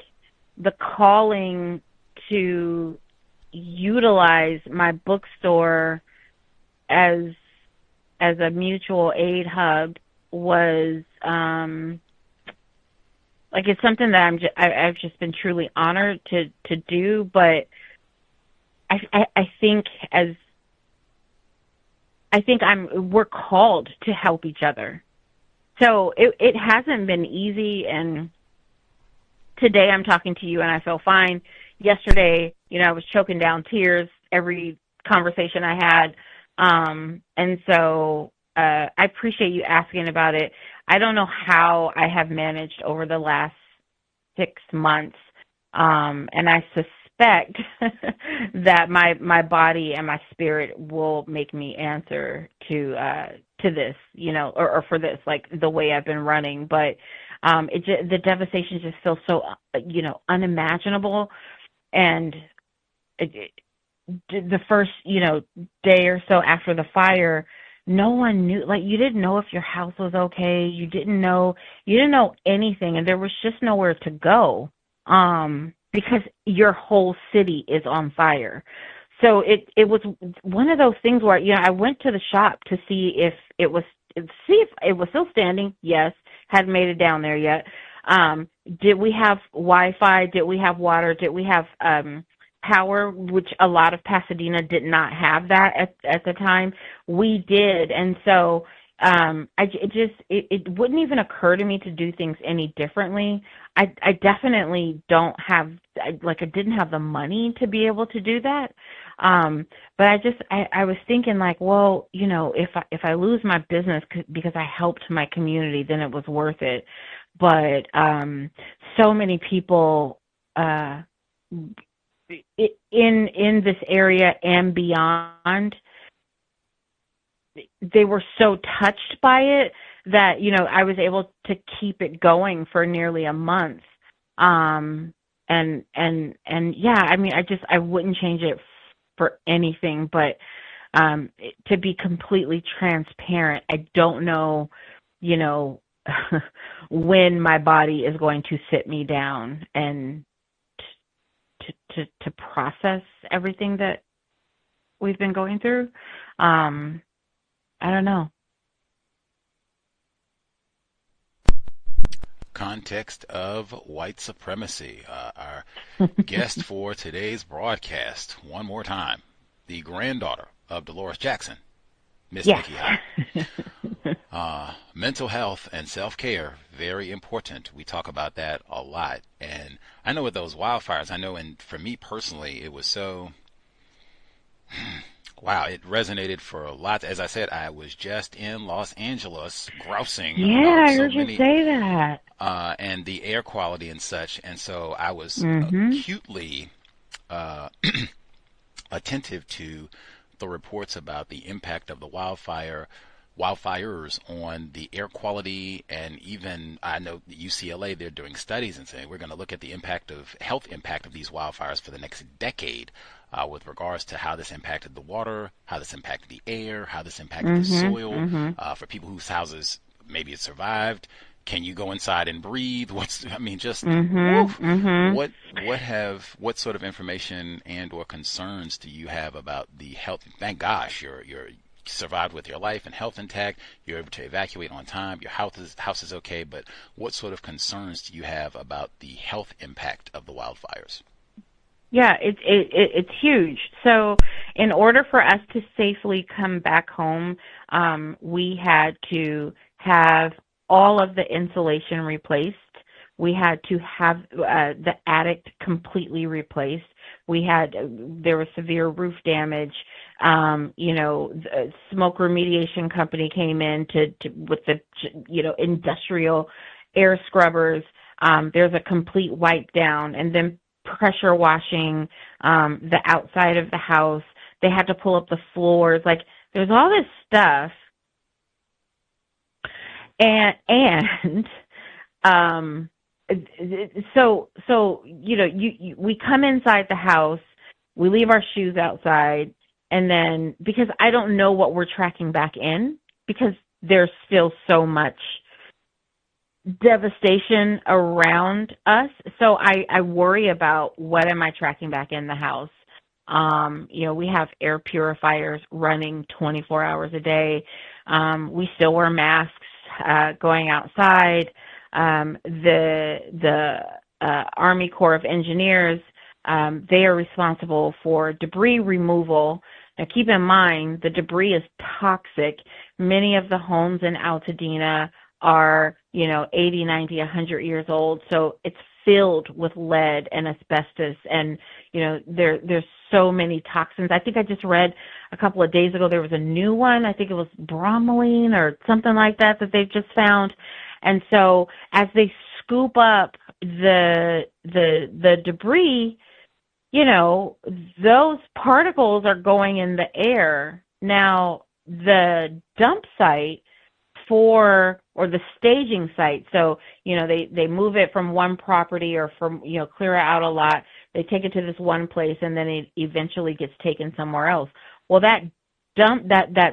the calling to utilize my bookstore as a mutual aid hub was it's something that I've just been truly honored to do, but I think we're called to help each other. So it hasn't been easy, and today I'm talking to you and I feel fine. Yesterday, I was choking down tears every conversation I had. And so I appreciate you asking about it. I don't know how I have managed over the last 6 months. And I suspect that my body and my spirit will make me answer to this, or for this, like the way I've been running. But the devastation just feels so, unimaginable. And the first, day or so after the fire, no one knew, you didn't know if your house was okay. You didn't know anything, and there was just nowhere to go, because your whole city is on fire. So it was one of those things where, I went to the shop to see if it was still standing. Yes. Hadn't made it down there yet. Did we have Wi-Fi? Did we have water? Did we have power, which a lot of Pasadena did not have that at the time? We did. And so it wouldn't even occur to me to do things any differently. I definitely don't have, I didn't have the money to be able to do that. But I was thinking well, if I lose my business because I helped my community, then it was worth it. But so many people in this area and beyond, they were so touched by it that, I was able to keep it going for nearly a month. And yeah, I wouldn't change it for anything, but to be completely transparent, I don't know, when my body is going to sit me down and to process everything that we've been going through. I don't know. Context of white supremacy. Our guest for today's broadcast, one more time, the granddaughter of Dolores Jackson, Miss Nikki. Mental health and self-care, very important. We talk about that a lot. And I know with those wildfires, and for me personally, it was so, wow, it resonated for a lot. As I said, I was just in Los Angeles grousing. Yeah, I heard you say that. And the air quality and such. And so I was acutely attentive to the reports about the impact of the wildfire wildfires on the air quality, and even I know UCLA, they're doing studies and saying we're going to look at the health impact of these wildfires for the next decade, with regards to how this impacted the water, how this impacted the air, how this impacted the soil, for people whose houses maybe it survived. Can you go inside and breathe? What sort of information and or concerns do you have about the health? Thank gosh, you're survived with your life and health intact. You're able to evacuate on time. Your house is okay. But what sort of concerns do you have about the health impact of the wildfires? Yeah, it's huge. So in order for us to safely come back home, we had to have all of the insulation replaced. We had to have the attic completely replaced. There was severe roof damage. The smoke remediation company came in with the industrial air scrubbers. There's a complete wipe down, and then pressure washing the outside of the house. They had to pull up the floors. Like, there's all this stuff. We come inside the house, we leave our shoes outside, and then, because I don't know what we're tracking back in, because there's still so much devastation around us. So I worry about what am I tracking back in the house. We have air purifiers running 24 hours a day. We still wear masks going outside. The Army Corps of Engineers, they are responsible for debris removal. Now, keep in mind, the debris is toxic. Many of the homes in Altadena are, 80, 90, 100 years old. So it's filled with lead and asbestos, and, there's so many toxins. I think I just read a couple of days ago there was a new one. I think it was bromelain or something like that they've just found. And so as they scoop up the debris, those particles are going in the air. Now, the dump site or the staging site, so, they move it from one property or from, clear out a lot. They take it to this one place, and then it eventually gets taken somewhere else. Well, that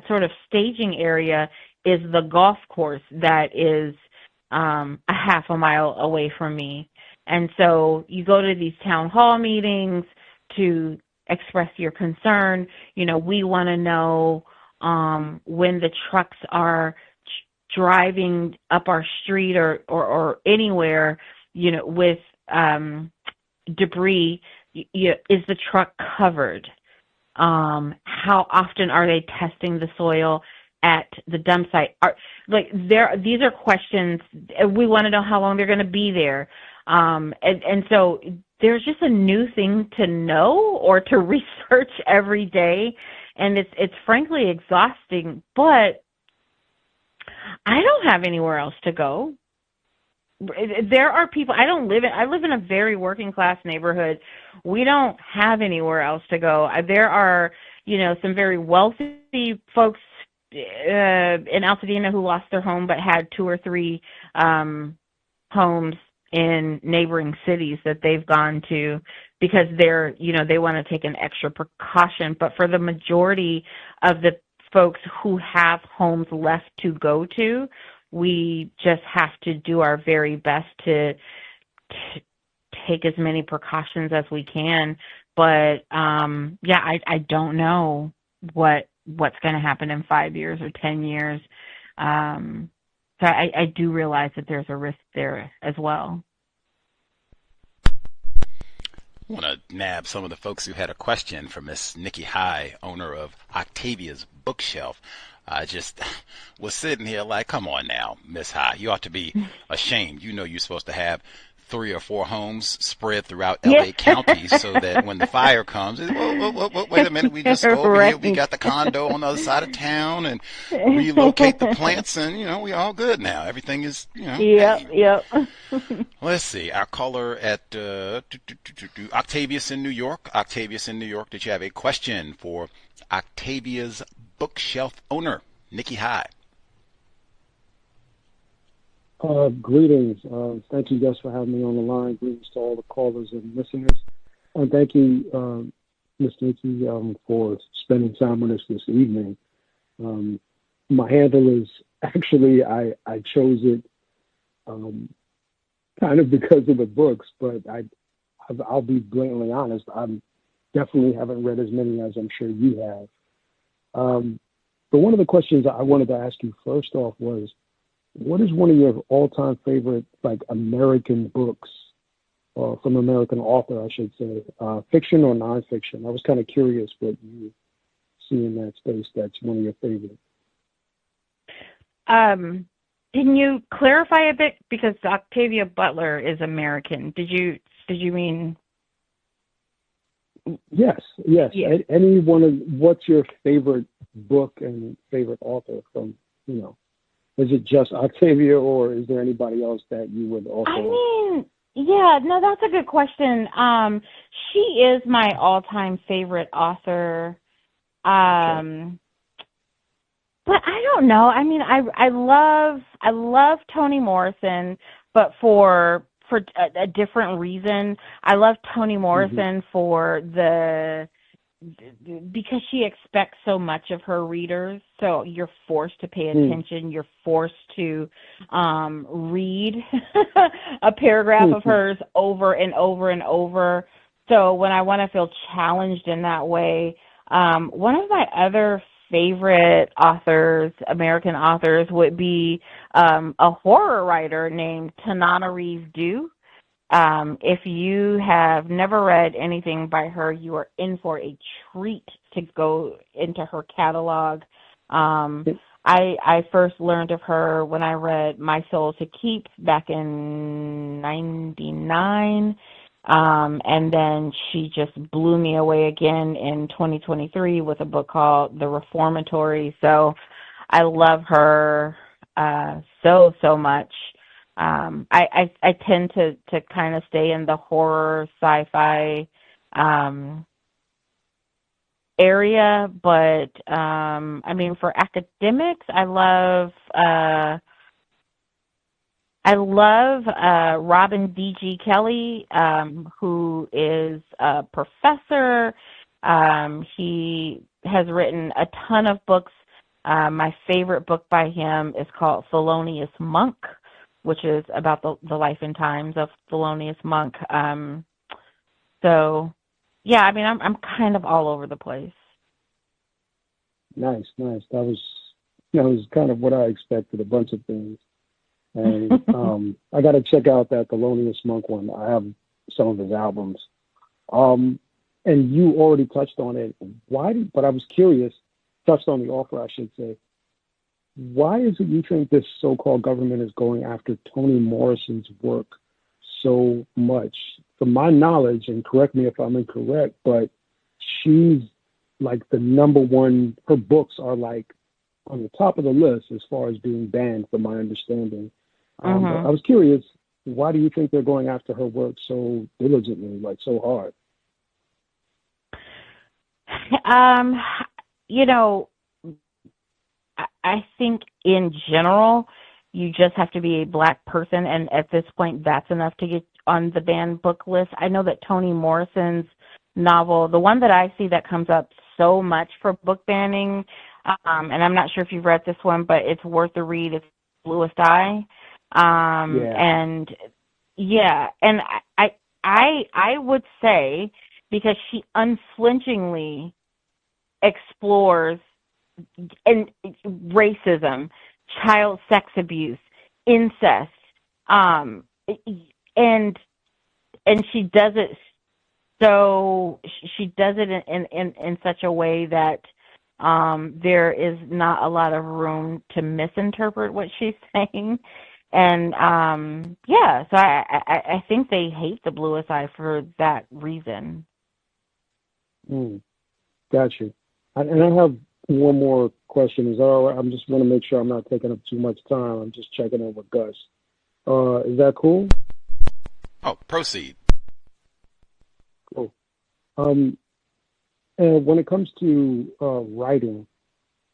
sort of staging area is the golf course that is a half a mile away from me. And so you go to these town hall meetings to express your concern. We want to know when the trucks are driving up our street or anywhere, with debris, is the truck covered? How often are they testing the soil at the dump site? These are questions. We want to know how long they're going to be there. And so there's just a new thing to know or to research every day. And it's frankly exhausting, but I don't have anywhere else to go. There are people, I live in a very working class neighborhood. We don't have anywhere else to go. There are, some very wealthy folks in Altadena who lost their home but had 2 or 3 homes in neighboring cities that they've gone to because they want to take an extra precaution. But for the majority of the folks who have homes left to go to, we just have to do our very best to take as many precautions as we can. But I don't know what's going to happen in 5 years or 10 years. So I do realize that there's a risk there as well. I want to nab some of the folks who had a question for Miss Nikki High, owner of Octavia's Bookshelf. I just was sitting here like, come on now, Miss High, you ought to be ashamed. You're supposed to have 3 or 4 homes spread throughout LA County so that when the fire comes, wait a minute, we just go over here, we got the condo on the other side of town and relocate the plants and, we all good now. Everything is, Yep. Let's see, our caller at Octavius in New York. Octavius in New York, did you have a question for Octavia's Bookshelf owner, Nikki High? Greetings. Thank you guys for having me on the line. Greetings to all the callers and listeners. And thank you, Ms. Nikki, for spending time with us this evening. My handle is actually, I chose it kind of because of the books, but I'll be blatantly honest. I definitely haven't read as many as I'm sure you have. But one of the questions I wanted to ask you first off was, what is one of your all-time favorite, like, American books, from an American author, I should say, fiction or nonfiction? I was kind of curious what you see in that space that's one of your favorites. Can you clarify a bit, because Octavia Butler is American? Did you mean? Yes. Yeah. Any one of, what's your favorite book and favorite author from, is it just Octavia, or is there anybody else that you would also? I mean, yeah, no, that's a good question. She is my all-time favorite author. Sure. But I don't know. I mean, I love Toni Morrison, but for a different reason. I love Toni Morrison for because she expects so much of her readers. So you're forced to pay attention. You're forced to read a paragraph of hers over and over and over. So when I want to feel challenged in that way, one of my other favorite authors, American authors, would be a horror writer named Tananarive Due. If you have never read anything by her, you are in for a treat to go into her catalog. I first learned of her when I read My Soul to Keep back in '99. And then she just blew me away again in 2023 with a book called The Reformatory. So I love her so much. I tend to kind of stay in the horror sci-fi area, but I mean, for academics, I love Robin D.G. Kelly, who is a professor. He has written a ton of books. My favorite book by him is called Thelonious Monk, which is about the life and times of Thelonious Monk. So, yeah, I mean, I'm kind of all over the place. Nice. That was kind of what I expected, a bunch of things. And I got to check out that Thelonious Monk one. I have some of his albums. And you already touched on it. But I was curious, touched on the author, I should say. Why is it you think this so-called government is going after Toni Morrison's work so much? From my knowledge, and correct me if I'm incorrect, but she's like the number one, her books are like on the top of the list as far as being banned, from my understanding. But I was curious, why do you think they're going after her work so diligently, like so hard? I think in general, you just have to be a Black person, and at this point, that's enough to get on the banned book list. I know that Toni Morrison's novel, the one that I see that comes up so much for book banning, and I'm not sure if you've read this one, but it's worth the read. It's Bluest Eye. And I would say, because she unflinchingly explores and racism, child sex abuse, incest, and she does it in such a way that there is not a lot of room to misinterpret what she's saying. And so I think they hate the Bluest Eye for that reason. Got you. And I have one more question. Is that all right? I just want to make sure I'm not taking up too much time. I'm just checking in with Gus. Is that cool? Oh, proceed. Cool. And when it comes to writing,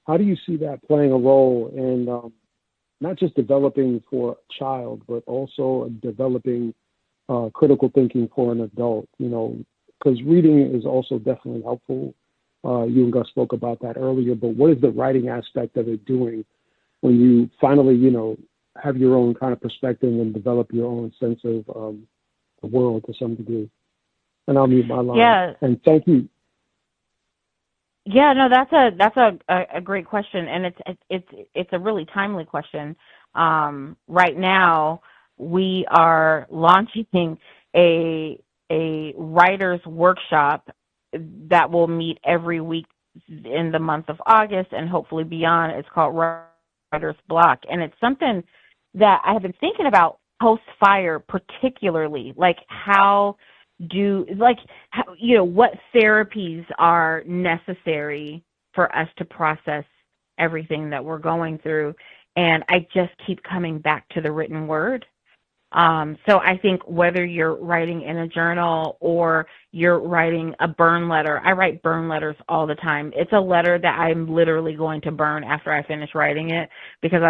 how do you see that playing a role in, not just developing for a child, but also developing critical thinking for an adult, because reading is also definitely helpful. You and Gus spoke about that earlier, but what is the writing aspect of it doing when you finally, have your own kind of perspective and develop your own sense of the world to some degree? And I'll mute my line. Yeah. And thank you. Yeah, no, that's a great question, and it's a really timely question. Right now, we are launching a writers workshop that will meet every week in the month of August and hopefully beyond. It's called Writer's Block, and it's something that I have been thinking about post-fire, particularly, like what therapies are necessary for us to process everything that we're going through. And I just keep coming back to the written word. So I think whether you're writing in a journal or you're writing a burn letter, I write burn letters all the time. It's a letter that I'm literally going to burn after I finish writing it, because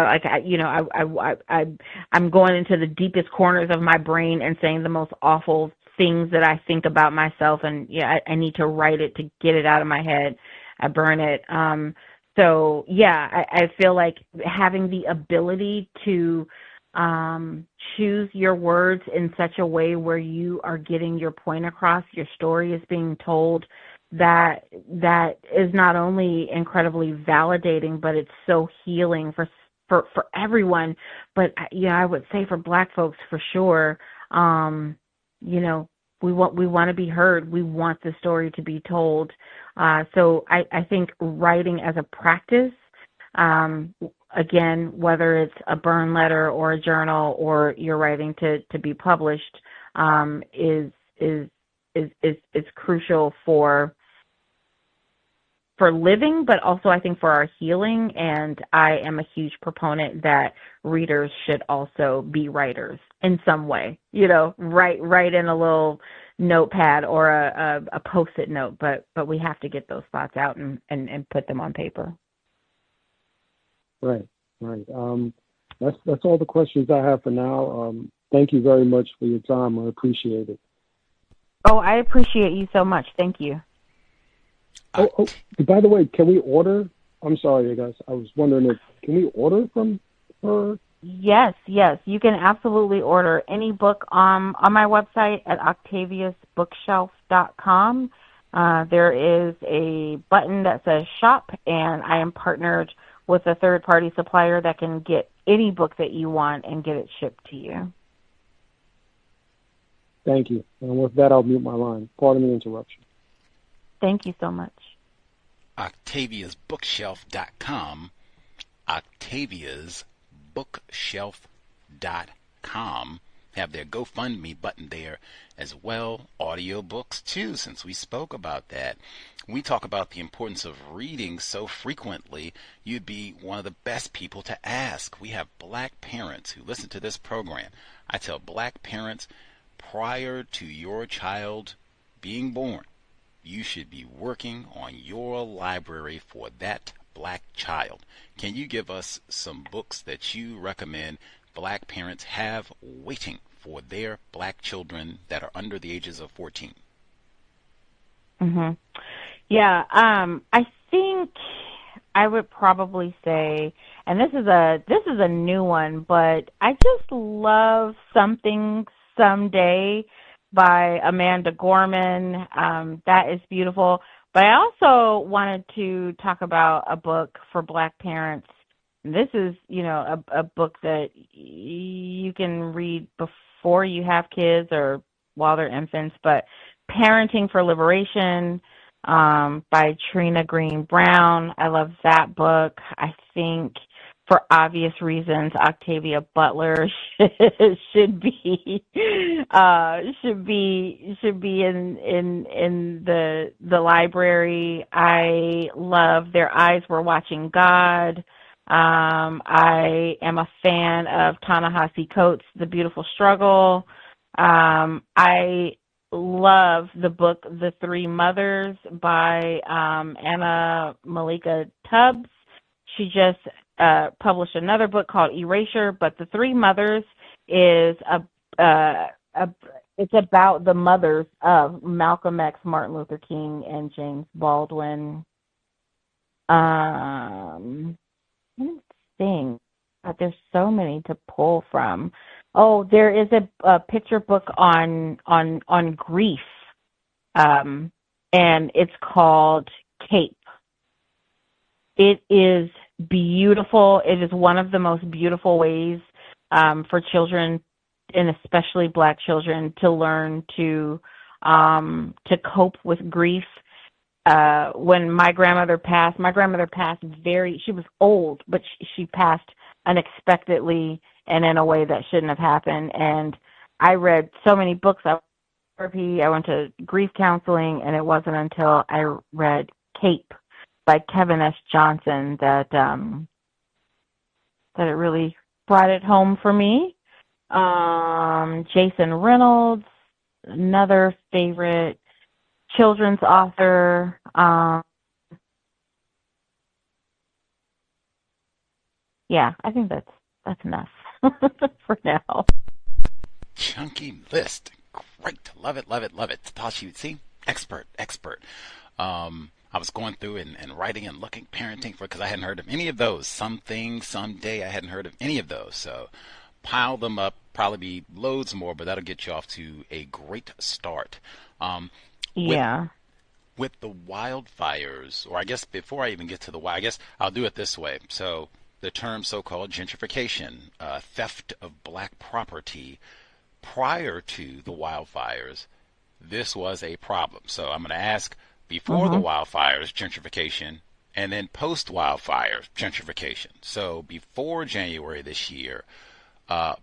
I'm going into the deepest corners of my brain and saying the most awful things that I think about myself, and I need to write it to get it out of my head. I burn it. I feel like having the ability to choose your words in such a way where you are getting your point across, your story is being told, that is not only incredibly validating, but it's so healing for everyone. But I would say for Black folks for sure. We want to be heard. We want the story to be told. So I think writing as a practice, again, whether it's a burn letter or a journal or you're writing to be published, is crucial for living, but also I think for our healing. And I am a huge proponent that readers should also be writers in some way. Write in a little notepad or a post-it note, but we have to get those thoughts out and put them on paper. Right. That's all the questions I have for now. Thank you very much for your time. I appreciate it. Oh, I appreciate you so much. Thank you. Oh, by the way, can we order? I'm sorry, guys. I was wondering can we order from her? Yes. You can absolutely order any book on my website at octaviasbookshelf.com. There is a button that says shop, and I am partnered with a third-party supplier that can get any book that you want and get it shipped to you. Thank you. And with that, I'll mute my line. Pardon the interruption. Thank you so much. OctaviasBookshelf.com, OctaviasBookshelf.com have their GoFundMe button there as well. Audiobooks too, since we spoke about that. We talk about the importance of reading so frequently, you'd be one of the best people to ask. We have Black parents who listen to this program. I tell Black parents, prior to your child being born, you should be working on your library for that Black child. Can you give us some books that you recommend Black parents have waiting for their Black children that are under the ages of 14? Mm-hmm. Yeah, I think I would probably say, and this is a new one, but I just love Something Someday by Amanda Gorman. That is beautiful. But I also wanted to talk about a book for Black parents. This is, a book that you can read before you have kids or while they're infants, but Parenting for Liberation by Trina Green Brown. I love that book. I think for obvious reasons, Octavia Butler should be in the library. I love Their Eyes Were Watching God. I am a fan of Ta-Nehisi Coates' The Beautiful Struggle. I love the book The Three Mothers by Anna Malika Tubbs. She just published another book called Erasure, but The Three Mothers is it's about the mothers of Malcolm X, Martin Luther King, and James Baldwin. Let me think. There's so many to pull from. Oh, there is a picture book on grief, and it's called Cape. It is beautiful. It is one of the most beautiful ways for children, and especially Black children, to learn to cope with grief. When my grandmother passed she was old, but she passed unexpectedly and in a way that shouldn't have happened. And I read so many books. I went to therapy, I went to grief counseling, and it wasn't until I read Cape by Kevin S. Johnson that it really brought it home for me. Jason Reynolds, another favorite children's author. Yeah, I think that's enough for now. Chunky list. Great. Love it, love it, love it. Tashi, see? Expert. I was going through and writing and looking, parenting, because I hadn't heard of any of those. Something, someday, I hadn't heard of any of those. So pile them up, probably be loads more, but that'll get you off to a great start. With the wildfires, or I guess before I even get to I guess I'll do it this way. So the term so-called gentrification, theft of Black property, prior to the wildfires, this was a problem. So I'm going to ask before the wildfires, gentrification, and then post-wildfires, gentrification. So before January this year,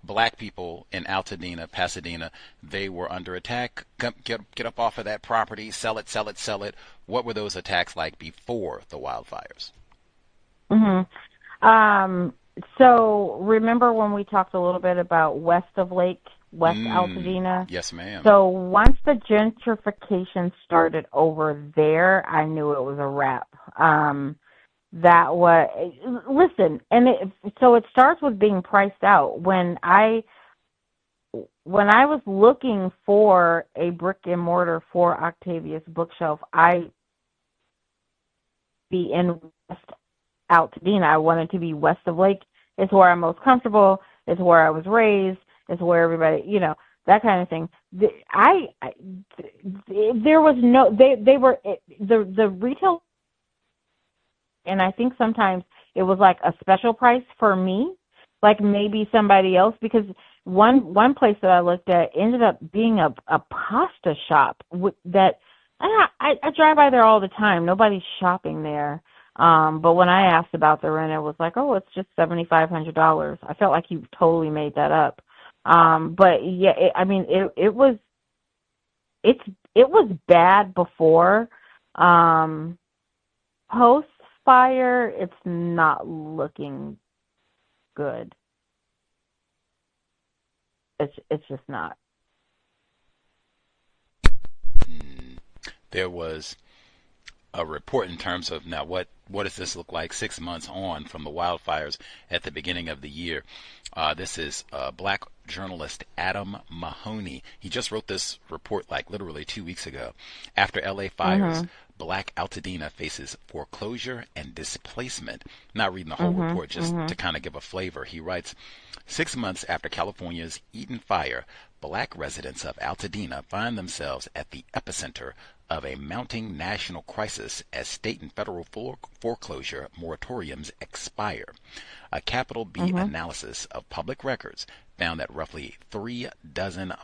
Black people in Altadena, Pasadena, they were under attack. Get up off of that property, sell it. What were those attacks like before the wildfires? So remember when we talked a little bit about west of Lake, West Altadena? Yes, ma'am. So once the gentrification started over there, I knew it was a wrap. That was, listen, and so it starts with being priced out. When I was looking for a brick and mortar for Octavia's bookshelf, I be in West Altadena. I wanted to be west of Lake. It's where I'm most comfortable. It's where I was raised. It's where everybody, that kind of thing. There was no, they were, the retail, and I think sometimes it was like a special price for me, like maybe somebody else, because one place that I looked at ended up being a pasta shop that I drive by there all the time. Nobody's shopping there. But when I asked about the rent, it was like, oh, it's just $7,500. I felt like you totally made that up. But yeah, it was bad before. Post fire, it's not looking good. It's just not. There was a report in terms of now what does this look like 6 months on from the wildfires at the beginning of the year. This is Black journalist Adam Mahoney. He just wrote this report like literally 2 weeks ago. After LA fires, Black Altadena faces foreclosure and displacement. Not reading the whole report, just to kind of give a flavor. He writes, 6 months after California's Eden fire, Black residents of Altadena find themselves at the epicenter of a mounting national crisis as state and federal foreclosure moratoriums expire. A Capital B analysis of public records found that roughly 36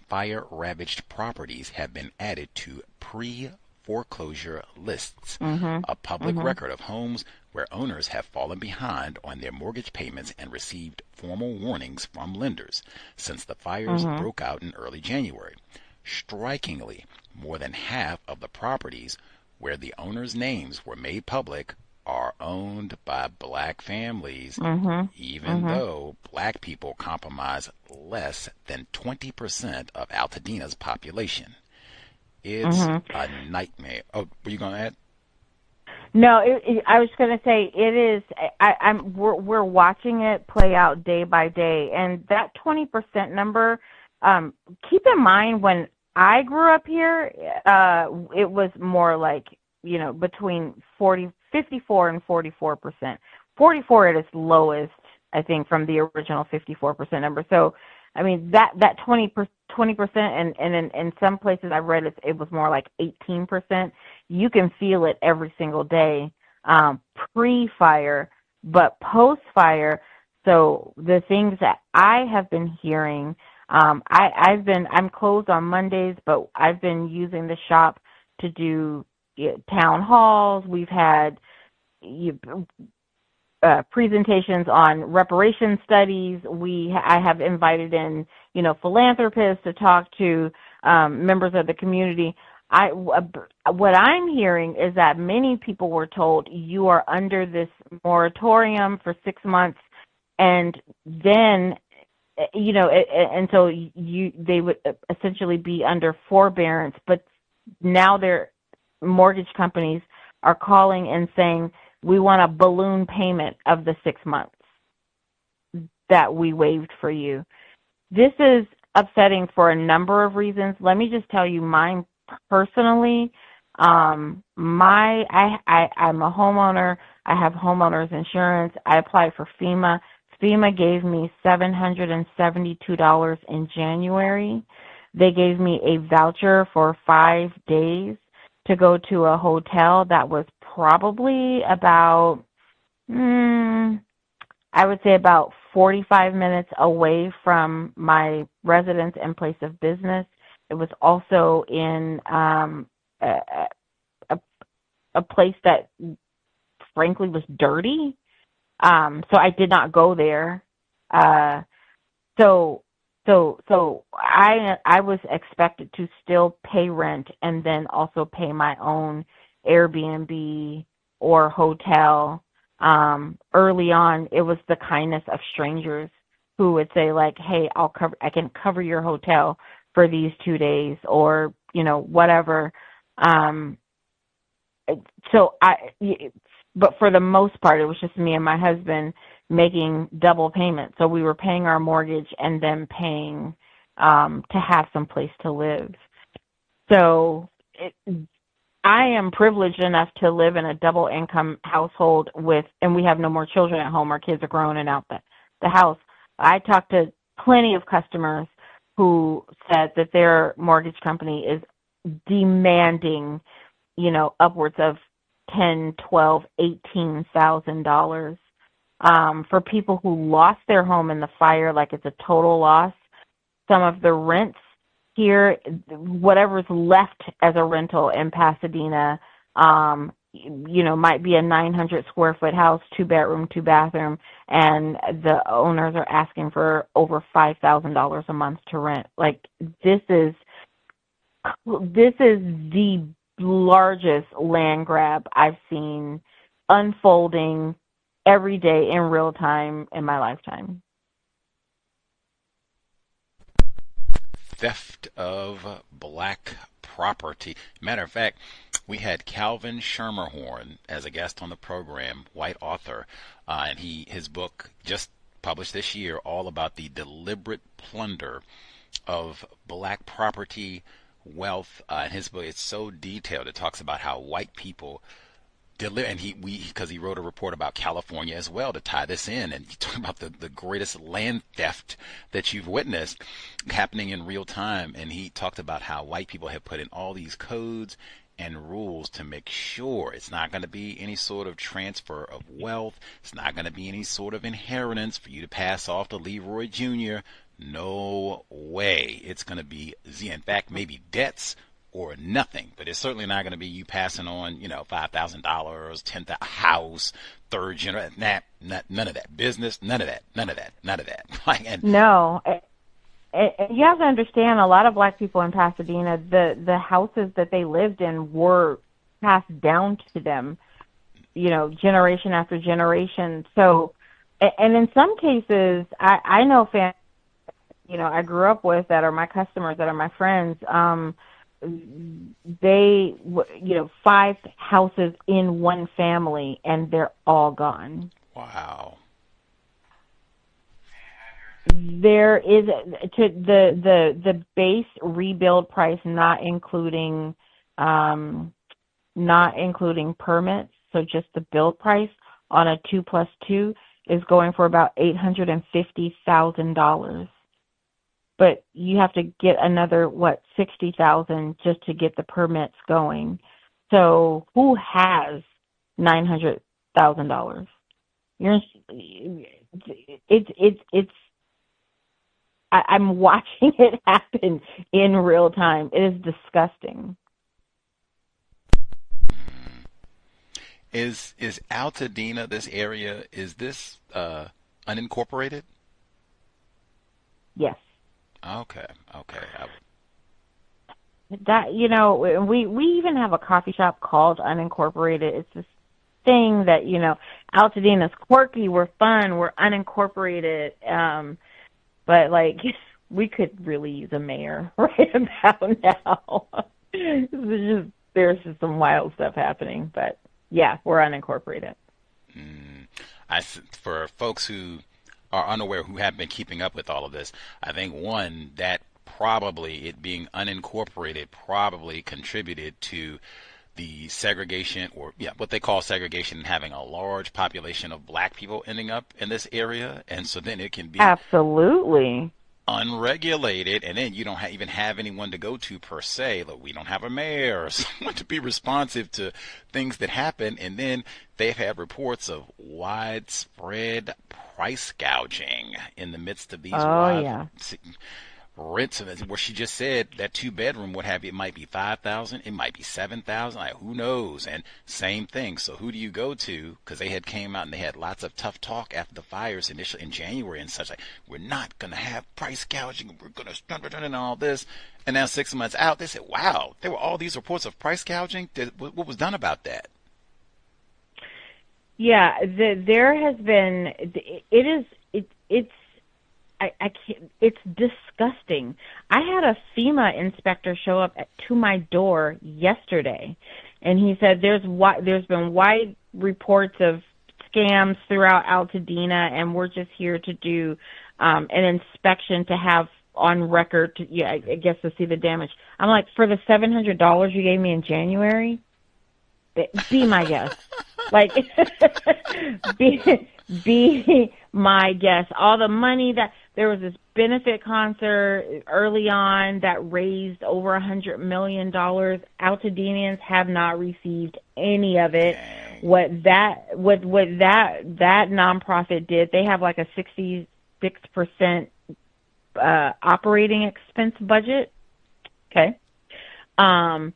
fire-ravaged properties have been added to pre-foreclosure lists, a public record of homes where owners have fallen behind on their mortgage payments and received formal warnings from lenders since the fires broke out in early January. Strikingly, more than half of the properties where the owners' names were made public are owned by Black families, even though Black people comprise less than 20% of Altadena's population. It's a nightmare. Oh, were you going to add? No, I was going to say it is. We're watching it play out day by day, and that 20% number. Keep in mind when I grew up here, it was more like between 54 and 44%. 44 at its lowest, I think, from the original 54% number. So, I mean that 20%, and in some places I read it was more like 18%. You can feel it every single day, pre-fire, but post-fire. So the things that I have been hearing, I'm closed on Mondays, but I've been using the shop to do town halls. We've had presentations on reparation studies. I have invited in, philanthropists to talk to members of the community. What I'm hearing is that many people were told you are under this moratorium for 6 months, and then and so they would essentially be under forbearance. But now their mortgage companies are calling and saying, we want a balloon payment of the 6 months that we waived for you. This is upsetting for a number of reasons. Let me just tell you mine personally. I'm a homeowner. I have homeowners insurance. I applied for FEMA. FEMA gave me $772 in January. They gave me a voucher for 5 days to go to a hotel that was probably about, I would say about 45 minutes away from my residence and place of business. It was also in a place that frankly was dirty. So I did not go there. So I was expected to still pay rent and then also pay my own Airbnb or hotel. Early on, it was the kindness of strangers who would say like, "Hey, I can cover your hotel for these 2 days," or whatever. But for the most part, it was just me and my husband making double payments. So we were paying our mortgage and then paying to have some place to live. So I am privileged enough to live in a double income household and we have no more children at home. Our kids are grown and out the house. I talked to plenty of customers who said that their mortgage company is demanding, upwards of $10,000, $12,000, $18,000. For people who lost their home in the fire, like it's a total loss, some of the rents here, whatever's left as a rental in Pasadena, might be a 900 square foot house, 2-bedroom, 2-bathroom, and the owners are asking for over $5,000 a month to rent. Like this is the largest land grab I've seen unfolding every day in real time in my lifetime. Theft of black property. Matter of fact, we had Calvin Schermerhorn as a guest on the program, white author, and his book just published this year, all about the deliberate plunder of black property, wealth. And his book, it's so detailed. It talks about how white people and because he wrote a report about California as well to tie this in, and you talk about the greatest land theft that you've witnessed happening in real time. And he talked about how white people have put in all these codes and rules to make sure it's not going to be any sort of transfer of wealth. It's not going to be any sort of inheritance for you to pass off to Leroy Jr. No way. It's going to be, in fact, maybe debts or nothing, but it's certainly not going to be you passing on, $5,000, $10,000, house, third generation, none of that business, none of that. No, you have to understand, a lot of black people in Pasadena, the houses that they lived in were passed down to them, generation after generation. So, and in some cases, I know families, I grew up with that are my customers, that are my friends, 5 houses in one family, and they're all gone. Wow. There is the base rebuild price, not including permits, so just the build price on a 2+2 is going for about $850,000. But you have to get another $60,000 just to get the permits going. So who has $900,000? I'm watching it happen in real time. It is disgusting. Is Altadena, this area, is this unincorporated? Yes. Okay. That we even have a coffee shop called Unincorporated. It's this thing that Altadena's quirky, we're fun, we're unincorporated, but we could really use a mayor right about now. There's just some wild stuff happening, but yeah, we're unincorporated. For folks who are unaware, who haven't been keeping up with all of this, I think one, that probably it being unincorporated probably contributed to the segregation, or what they call segregation, having a large population of black people ending up in this area, and so then it can be absolutely unregulated, and then you don't even have anyone to go to per se. Look, we don't have a mayor or someone to be responsive to things that happen, and then they've had reports of widespread price gouging in the midst of these rents, where she just said that 2-bedroom, what have you, it might be $5,000, it might be $7,000, who knows? And same thing. So who do you go to? Because they had came out and they had lots of tough talk after the fires initially in January and such, we're not going to have price gouging, we're going to and all this. And now 6 months out, they said, wow, there were all these reports of price gouging. What was done about that? Yeah, there has been. I can't, it's disgusting. I had a FEMA inspector show up to my door yesterday, and he said there's been wide reports of scams throughout Altadena, and we're just here to do an inspection to have on record, I guess, to see the damage. I'm like, for the $700 you gave me in January, be my guest. Be my guest. All the money that there was, this benefit concert early on that raised over $100 million. Altadeneans have not received any of it. What that nonprofit did, they have a 66% operating expense budget. Okay. And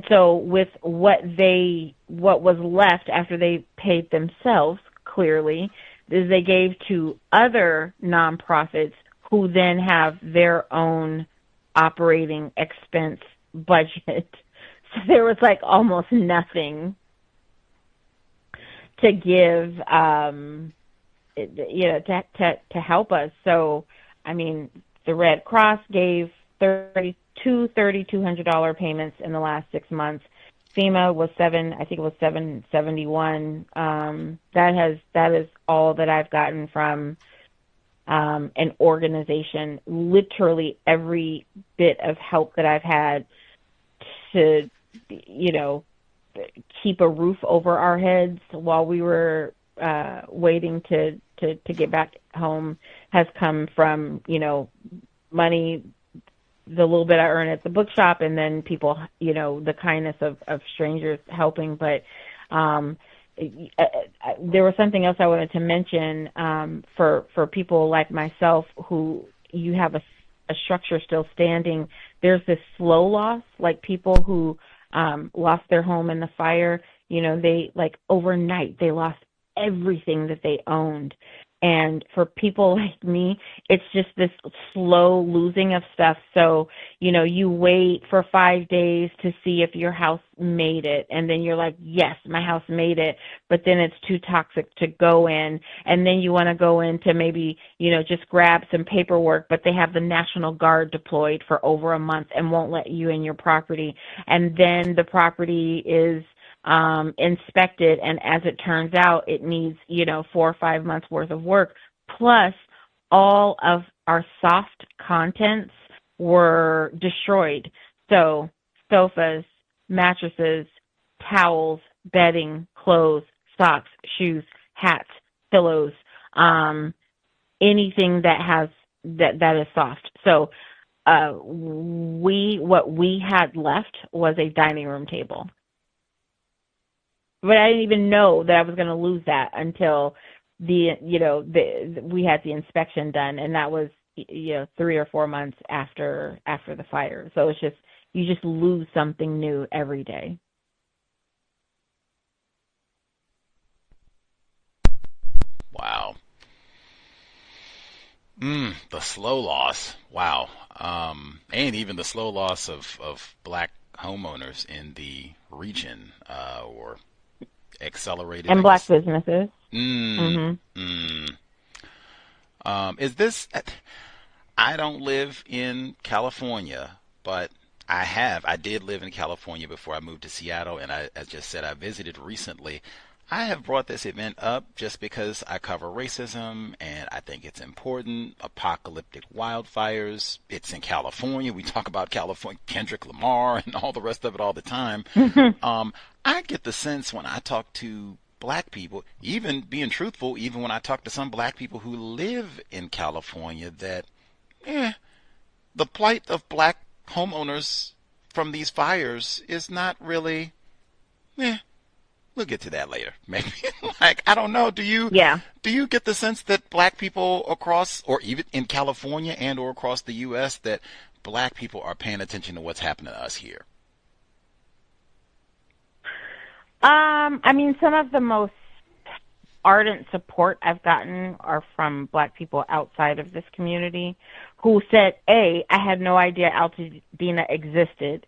so with what was left after they paid themselves, clearly, is they gave to other nonprofits who then have their own operating expense budget. So there was almost nothing to give, to help us. So, I mean, the Red Cross gave $3,200 payments in the last 6 months. FEMA was $771. That is all that I've gotten from an organization. Literally every bit of help that I've had to, keep a roof over our heads while we were waiting to get back home has come from, money, the little bit I earn at the bookshop, and then people, the kindness of strangers helping. But there was something else I wanted to mention for people like myself who you have a structure still standing. There's this slow loss, like people who lost their home in the fire. They overnight they lost everything that they owned. And for people like me, it's just this slow losing of stuff. So, you wait for 5 days to see if your house made it. And then you're like, yes, my house made it. But then it's too toxic to go in. And then you want to go in to maybe, just grab some paperwork. But they have the National Guard deployed for over a month and won't let you in your property. And then the property is inspected, and as it turns out, it needs 4 or 5 months worth of work, plus all of our soft contents were destroyed. So sofas, mattresses, towels, bedding, clothes, socks, shoes, hats, pillows, anything that has that is soft. So what we had left was a dining room table. But I didn't even know that I was going to lose that until we had the inspection done, and that was 3 or 4 months after the fire. So it's just, you just lose something new every day. Wow. The slow loss. Wow. And even the slow loss of black homeowners in the region, or accelerated, and black businesses. Is this? I don't live in California, but I did live in California before I moved to Seattle, and as just said, I visited recently. I have brought this event up just because I cover racism, and I think it's important. Apocalyptic wildfires. It's in California. We talk about California, Kendrick Lamar, and all the rest of it all the time. I get the sense when I talk to black people, even being truthful, even when I talk to some black people who live in California, that the plight of black homeowners from these fires is not really, we'll get to that later, maybe. I don't know. Do you get the sense that black people across, or even in California and or across the U.S., that black people are paying attention to what's happening to us here? Some of the most ardent support I've gotten are from black people outside of this community who said, A, I had no idea Altadena existed.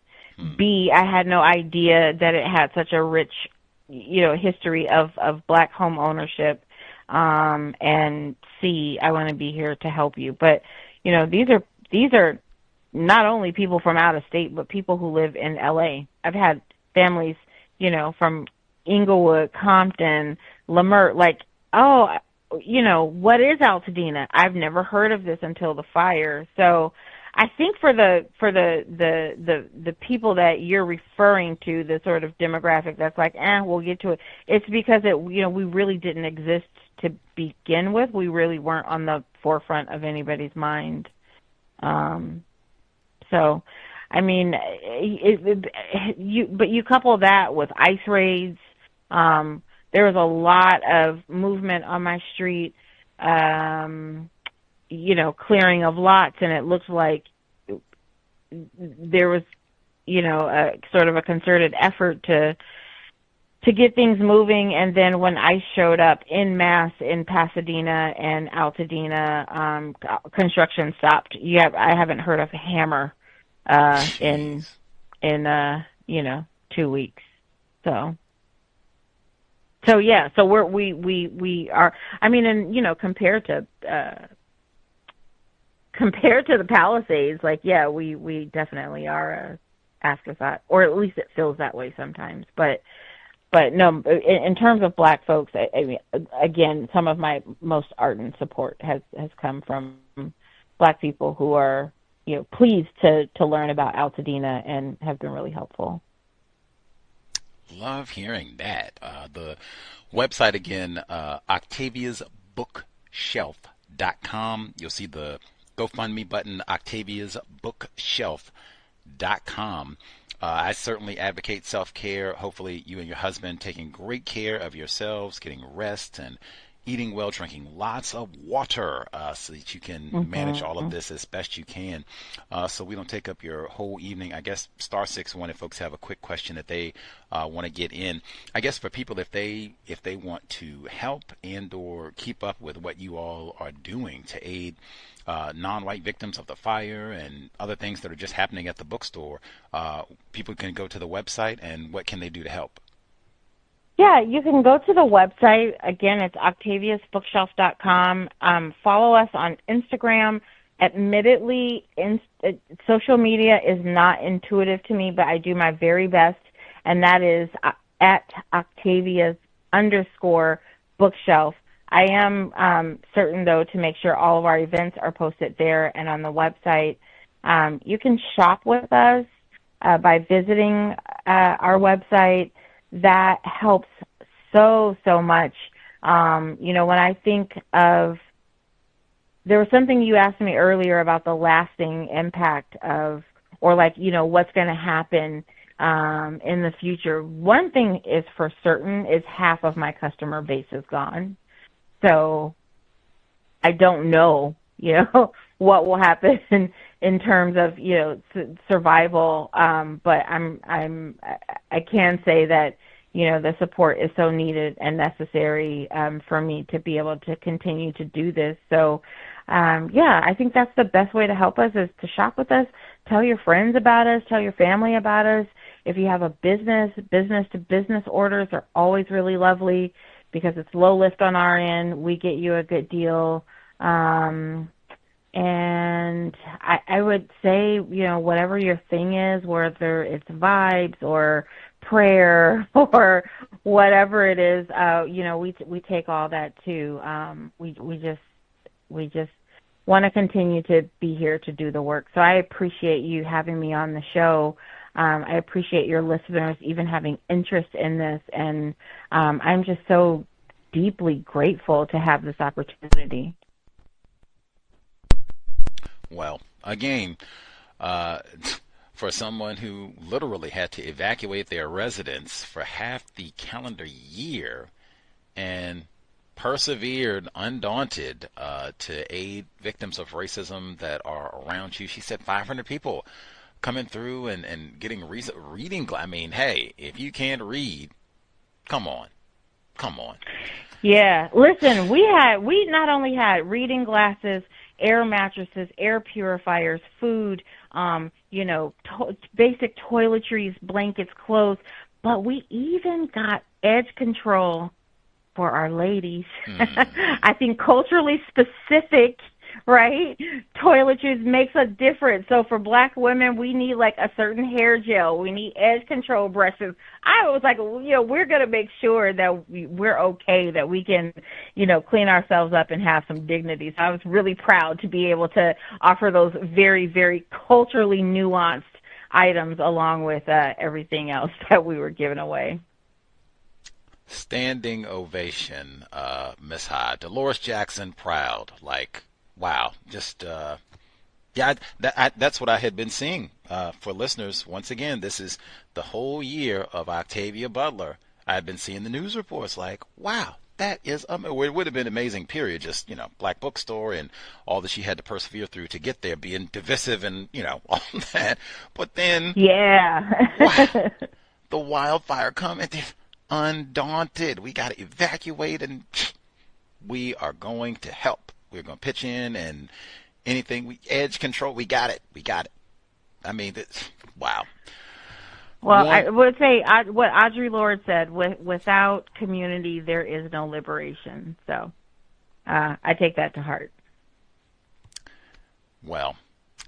B, I had no idea that it had such a rich, history of black home ownership. And C, I want to be here to help you. But, these are not only people from out of state, but people who live in LA. I've had families, from Inglewood, Compton, Lamert, what is Altadena? I've never heard of this until the fire. So I think for the people that you're referring to, the sort of demographic that's like, we'll get to it. It's because we really didn't exist to begin with. We really weren't on the forefront of anybody's mind. But you couple that with ICE raids. There was a lot of movement on my street, clearing of lots, and it looked like there was, a sort of a concerted effort to get things moving. And then when ICE showed up en masse in Pasadena and Altadena, construction stopped. I haven't heard of a hammer in 2 weeks. So we are, compared to the Palisades, we definitely are a afterthought, or at least it feels that way sometimes. But no, in terms of black folks, again, some of my most ardent support has come from black people who are, pleased to learn about Altadena and have been really helpful. Love hearing that. The website again, octaviasbookshelf.com. You'll see the GoFundMe button, octaviasbookshelf.com. I certainly advocate self-care. Hopefully you and your husband taking great care of yourselves, getting rest and eating well, drinking lots of water so that you can manage all of this as best you can. So we don't take up your whole evening. I guess *6 if folks have a quick question that they want to get in. I guess for people, if they want to help and or keep up with what you all are doing to aid non-white victims of the fire and other things that are just happening at the bookstore, people can go to the website, and what can they do to help? Yeah, you can go to the website. Again, it's octaviasbookshelf.com. Follow us on Instagram. Admittedly, social media is not intuitive to me, but I do my very best, and that is at Octavias_bookshelf. I am certain, though, to make sure all of our events are posted there and on the website. You can shop with us by visiting our website. That helps so much. When I think of, there was something you asked me earlier about the lasting impact of, or what's going to happen in the future. One thing is for certain is half of my customer base is gone. So I don't know, what will happen in terms of, survival. But I can say that, the support is so needed and necessary for me to be able to continue to do this. So, I think that's the best way to help us is to shop with us, tell your friends about us, tell your family about us. If you have a business-to-business orders are always really lovely because it's low lift on our end. We get you a good deal. And I would say, whatever your thing is, whether it's vibes or prayer or whatever it is, we take all that too. We just want to continue to be here to do the work. So I appreciate you having me on the show. I appreciate your listeners even having interest in this, and I'm just so deeply grateful to have this opportunity. Well, again, for someone who literally had to evacuate their residence for half the calendar year and persevered undaunted to aid victims of racism that are around you. She said 500 people coming through and getting reading. I mean, hey, if you can't read, come on. Yeah, listen, we not only had reading glasses, air mattresses, air purifiers, food, basic toiletries, blankets, clothes, but we even got edge control for our ladies. I think culturally specific, right? Toiletries makes a difference. So for black women, we need a certain hair gel. We need edge control brushes. I was like, we're going to make sure that we're okay, that we can, clean ourselves up and have some dignity. So I was really proud to be able to offer those very, very culturally nuanced items along with everything else that we were giving away. Standing ovation, Miss Hyde. Dolores Jackson, proud. Wow. Just, that's what I had been seeing. For listeners, once again, this is the whole year of Octavia Butler. I had been seeing the news reports wow, that is, it would have been an amazing period, just, Black Bookstore and all that she had to persevere through to get there, being divisive and, all that. But then, wow, the wildfire come and they're undaunted. We got to evacuate and we are going to help. We're going to pitch in and anything, edge control, we got it. I mean, wow. Well, I would say what Audre Lorde said, without community, there is no liberation. So I take that to heart. Well,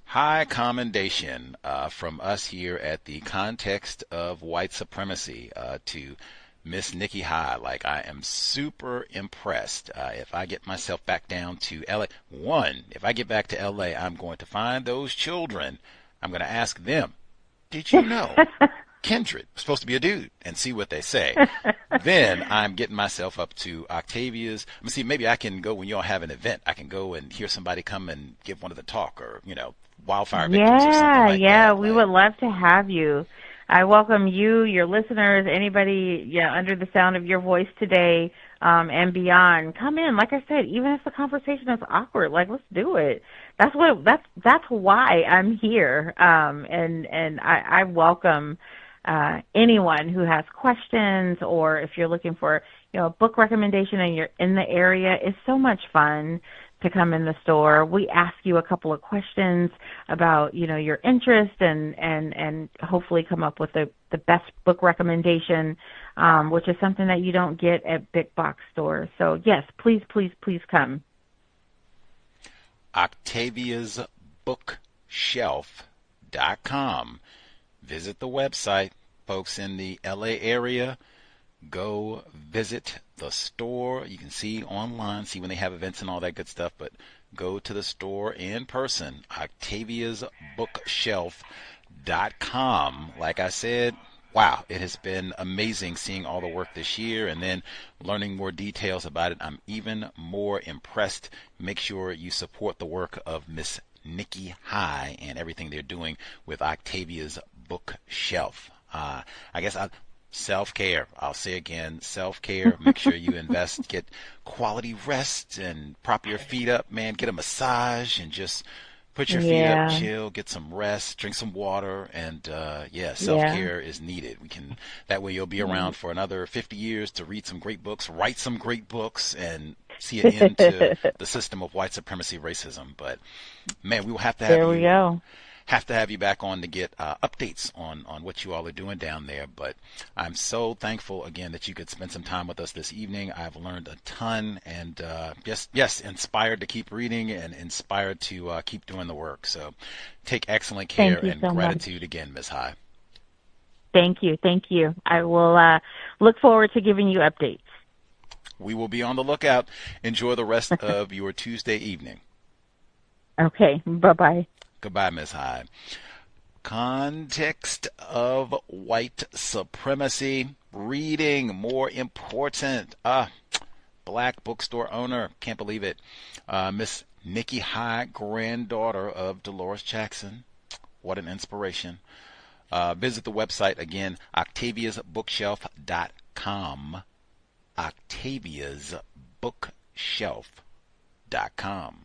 high commendation from us here at the Context of White Supremacy to Miss Nikki Hyde. I am super impressed. If I get myself back down to L.A., if I get back to L.A., I'm going to find those children. I'm going to ask them, did you know Kindred was supposed to be a dude, and see what they say. Then I'm getting myself up to Octavia's. See, maybe I can go when y'all have an event. I can go and hear somebody come and give one of the talk, or, wildfire victims or something like that. Yeah, we would love to have you. I welcome you, your listeners, anybody under the sound of your voice today. and beyond. Come in, like I said, even if the conversation is awkward, like let's do it. That's why I'm here. And I welcome anyone who has questions, or if you're looking for, a book recommendation and you're in the area. It's so much fun to come in the store. We ask you a couple of questions about, your interest and hopefully come up with the best book recommendation, which is something that you don't get at big box stores. So yes, please, please, please come. Octavia's Bookshelf.com. Visit the website. Folks in the LA area, go visit the store. You can see online, see when they have events and all that good stuff, but go to the store in person, Octavia's Bookshelf.com. Like I said, wow, it has been amazing seeing all the work this year and then learning more details about it. I'm even more impressed. Make sure you support the work of Miss Nikki High and everything they're doing with Octavia's Bookshelf. I guess self-care. I'll say again, self-care. Make sure you invest, get quality rest and prop your feet up, man. Get a massage and just put your feet up, chill, get some rest, drink some water, and self-care is needed. That way you'll be around for another 50 years to read some great books, write some great books, and see an end to the system of white supremacy racism. But man, we will have to have you back on to get updates on what you all are doing down there. But I'm so thankful again that you could spend some time with us this evening. I've learned a ton, and inspired to keep reading and inspired to keep doing the work. So take excellent care and gratitude again, Ms. High. Thank you. I will look forward to giving you updates. We will be on the lookout. Enjoy the rest of your Tuesday evening. Okay, bye-bye. Goodbye, Ms. High. Context of white supremacy. Reading more important. Black bookstore owner. Can't believe it. Miss Nikki High, granddaughter of Dolores Jackson. What an inspiration. Visit the website again, octaviasbookshelf.com. octaviasbookshelf.com.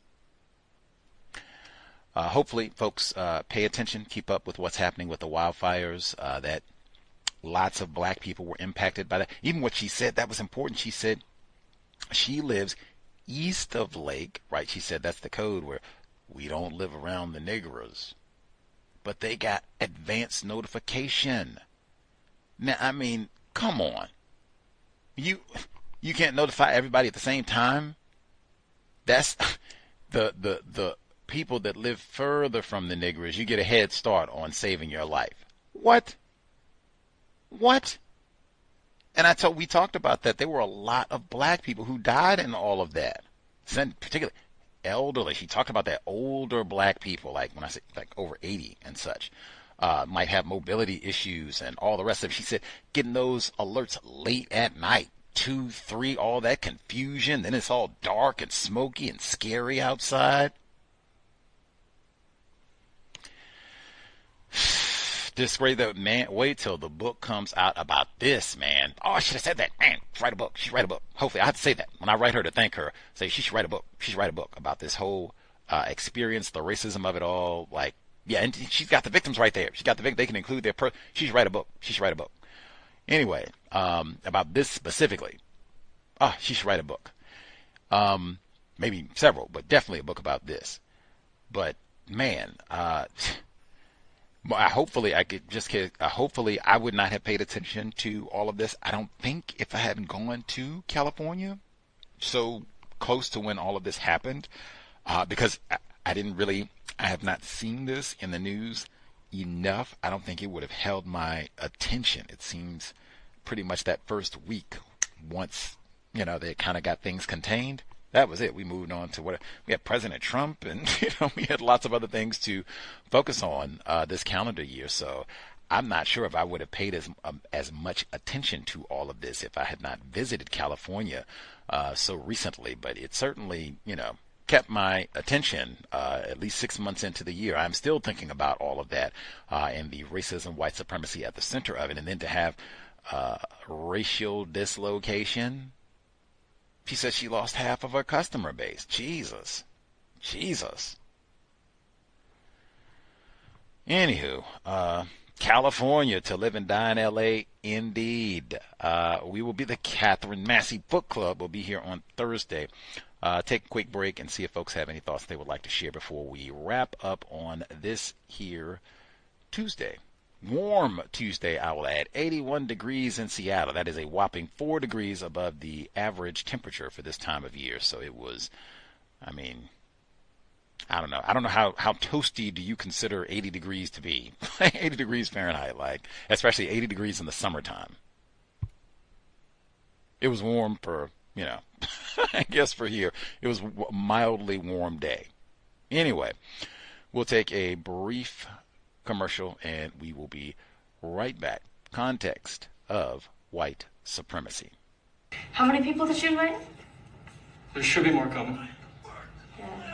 Hopefully, folks pay attention, keep up with what's happening with the wildfires, that lots of black people were impacted by that. Even what she said, that was important. She said she lives east of Lake, right? She said that's the code where we don't live around the niggers. But they got advance notification. Now, I mean, come on. You can't notify everybody at the same time? That's the people that live further from the niggers, you get a head start on saving your life. What? And we talked about that. There were a lot of black people who died in all of that. Particularly elderly. She talked about that older black people, like when I say like over 80 and such, might have mobility issues and all the rest of it. She said getting those alerts late at night, 2, 3, all that confusion. Then it's all dark and smoky and scary outside. Just wait till the book comes out about this, man. Oh, I should have said that. Man, write a book. She should write a book. Hopefully, I have to say that. When I write her to thank her, say she should write a book. She should write a book about this whole experience, the racism of it all. And she's got the victims right there. She's got the victims. They can include their she should write a book. She should write a book. Anyway, about this specifically. She should write a book. Maybe several, but definitely a book about this. But, man, hopefully I would not have paid attention to all of this. I don't think if I hadn't gone to California so close to when all of this happened, because I have not seen this in the news enough. I don't think it would have held my attention. It seems pretty much that first week, once, they kind of got things contained, that was it. We moved on to we had President Trump, and we had lots of other things to focus on this calendar year. So I'm not sure if I would have paid as much attention to all of this if I had not visited California so recently. But it certainly, kept my attention at least 6 months into the year. I'm still thinking about all of that and the racism, white supremacy at the center of it, and then to have racial dislocation. She said she lost half of her customer base. Jesus. Anywho, California to live and die in L.A. Indeed. We will be the Catherine Massey Book Club. Will be here on Thursday. Take a quick break and see if folks have any thoughts they would like to share before we wrap up on this here Tuesday. Warm Tuesday, I will add. 81 degrees in Seattle. That is a whopping 4 degrees above the average temperature for this time of year. So it was, I don't know. I don't know how toasty do you consider 80 degrees to be? 80 degrees Fahrenheit, like, especially 80 degrees in the summertime. It was warm for, I guess for here, it was a mildly warm day. Anyway, we'll take a brief commercial and we will be right back. Context of white supremacy. How many people did you invite? There should be more coming.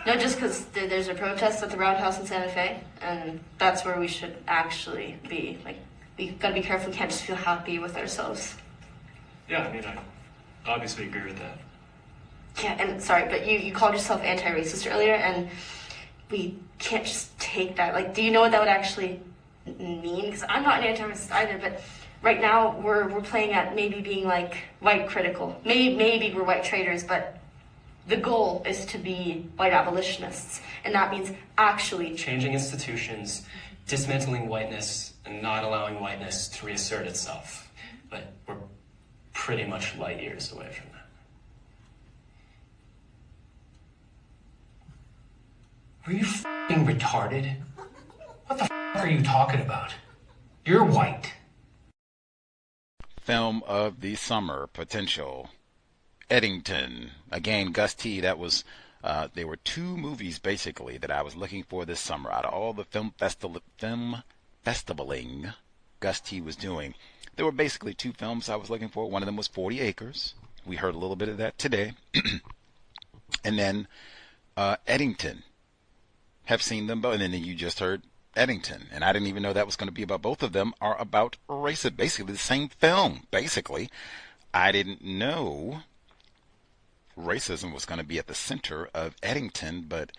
No, just because there's a protest at the Roundhouse in Santa Fe, and that's where we should actually be. Like, we gotta be careful. We can't just feel happy with ourselves. Yeah, I obviously agree with that. Yeah, and sorry, but you called yourself anti-racist earlier, and we can't just take that. Like, do you know what that would actually mean? Because I'm not an anti-racist either, but right now we're playing at maybe being like white critical. Maybe we're white traitors, but the goal is to be white abolitionists, and that means actually changing institutions, dismantling whiteness, and not allowing whiteness to reassert itself. But we're pretty much light years away from that. Are you f***ing retarded? What the f*** are you talking about? You're white. Film of the summer potential. Eddington. Again, Gus T. That was, there were two movies basically that I was looking for this summer out of all the film festivaling Gus T. was doing. There were basically two films I was looking for. One of them was 40 Acres. We heard a little bit of that today. And then Eddington. Have seen them both. And then you just heard Eddington. And I didn't even know that was going to be about both of them are about racism. Basically the same film. Basically. I didn't know racism was going to be at the center of Eddington, but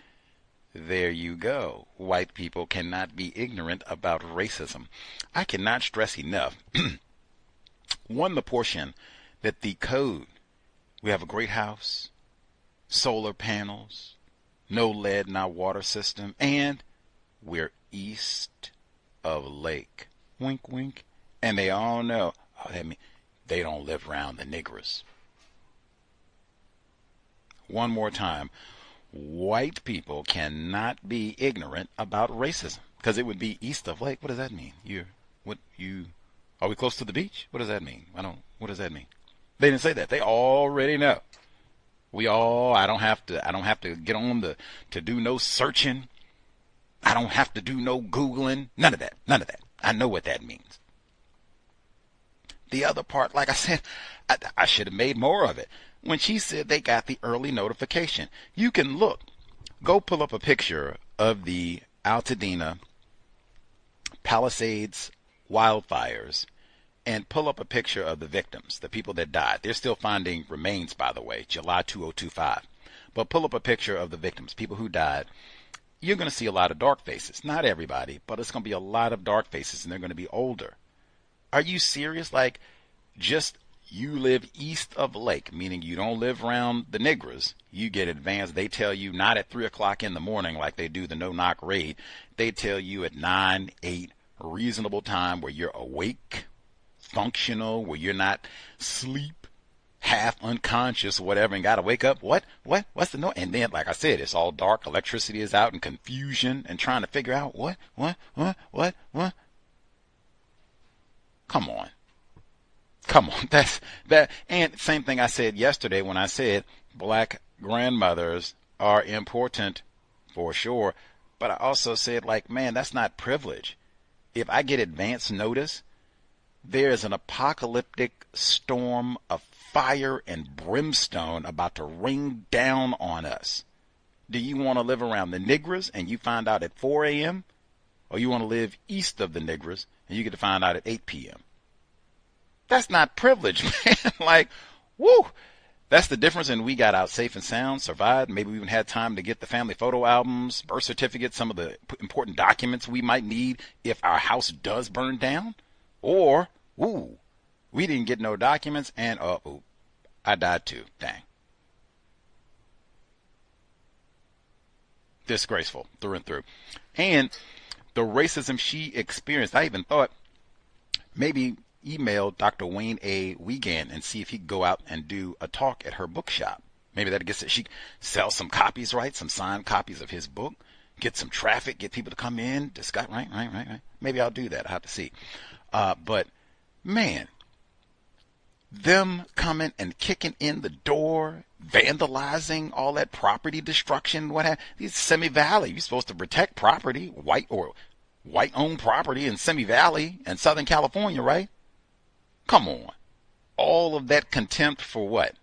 there you go. White people cannot be ignorant about racism. I cannot stress enough, one, the portion that the code, we have a great house, solar panels, no lead in our water system, and we're east of lake. Wink, wink. And they all know, that means they don't live around the niggers. One more time. White people cannot be ignorant about racism because it would be east of lake. What does that mean? Are we close to the beach? What does that mean? What does that mean? They didn't say that. They already know. I don't have to get on to do no searching. I don't have to do no Googling. None of that. I know what that means. The other part, like I said, I should have made more of it. When she said they got the early notification, you can look. Go pull up a picture of the Altadena Palisades wildfires and pull up a picture of the victims, the people that died. They're still finding remains, by the way, July 2025. But pull up a picture of the victims, people who died. You're going to see a lot of dark faces. Not everybody, but it's going to be a lot of dark faces, and they're going to be older. Are you serious? Like, just you live east of lake, meaning you don't live around the niggers. You get advanced. They tell you not at 3 o'clock in the morning like they do the no-knock raid. They tell you at 9, 8, reasonable time where you're awake, functional, where you're not sleep, half unconscious, whatever, and got to wake up. What's the noise? And then, like I said, it's all dark. Electricity is out and confusion and trying to figure out what? Come on. That's that. And same thing I said yesterday when I said black grandmothers are important for sure. But I also said, like, man, that's not privilege. If I get advance notice, there's an apocalyptic storm of fire and brimstone about to rain down on us. Do you want to live around the niggers and you find out at 4 a.m.? Or you want to live east of the niggers and you get to find out at 8 p.m.? That's not privilege, man. Like, woo, That's the difference, and we got out safe and sound, survived. Maybe we even had time to get the family photo albums, birth certificates, some of the important documents we might need if our house does burn down. Or, ooh, we didn't get no documents, and I died too. Dang. Disgraceful through and through. And the racism she experienced, I even thought maybe email Dr. Wayne A. Wiegand and see if he could go out and do a talk at her bookshop. Maybe that gets it. She sells some copies, right? Some signed copies of his book. Get some traffic. Get people to come in. Discuss. Right. Maybe I'll do that. I'll have to see. But man, them coming and kicking in the door, vandalizing, all that property destruction. What happened? These Semi Valley. You're supposed to protect property, white-owned property in Semi Valley and Southern California, right? Come on. All of that contempt for what?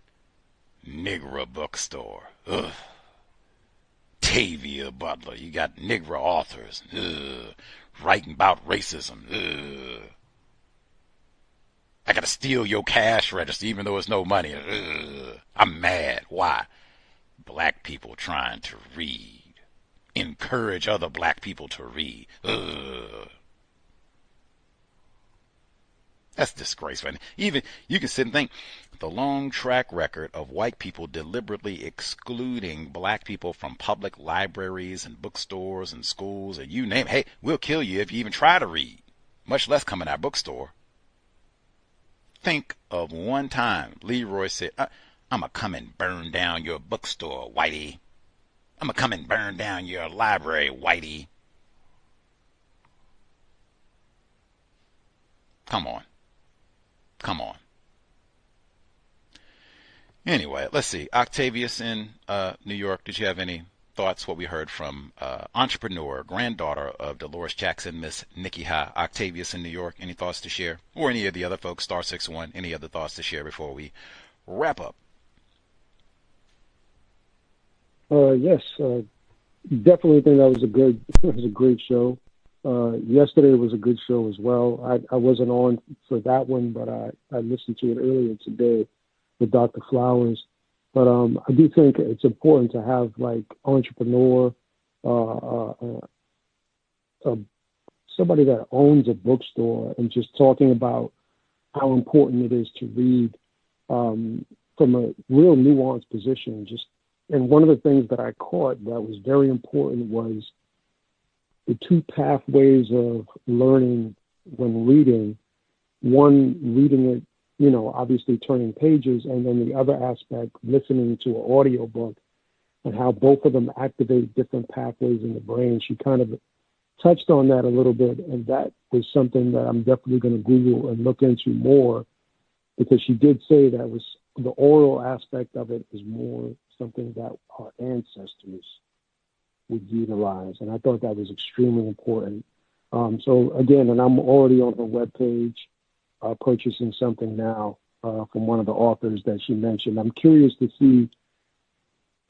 Negro bookstore. Ugh. Octavia Butler. You got Negro authors. Ugh. Writing about racism. Ugh. I gotta steal your cash register even though it's no money. Ugh. I'm mad. Why? Black people trying to read. Encourage other black people to read. Ugh. That's disgraceful. And even you can sit and think the long track record of white people deliberately excluding black people from public libraries and bookstores and schools and you name it. Hey, we'll kill you if you even try to read, much less come in our bookstore. Think of one time Leroy said, I'm going to come and burn down your bookstore, Whitey. I'm going to come and burn down your library, Whitey. Come on. Anyway, let's see. Octavius in New York, did you have any thoughts? What we heard from entrepreneur, granddaughter of Dolores Jackson, Miss Nikki Ha, Octavius in New York. Any thoughts to share? Or any of the other folks, star 61, any other thoughts to share before we wrap up? Yes, definitely think that was a great show. Yesterday was a good show as well. I wasn't on for that one, but I listened to it earlier today with Dr. Flowers. But I do think it's important to have like entrepreneur, somebody that owns a bookstore and just talking about how important it is to read from a real nuanced position. And one of the things that I caught that was very important was the two pathways of learning when reading. One, reading it, obviously turning pages, and then the other aspect, listening to an audio book and how both of them activate different pathways in the brain. She kind of touched on that a little bit, and that was something that I'm definitely going to Google and look into more, because she did say that was the oral aspect of it is more something that our ancestors would utilize, and I thought that was extremely important. So again, and I'm already on her webpage, purchasing something now from one of the authors that she mentioned. I'm curious to see,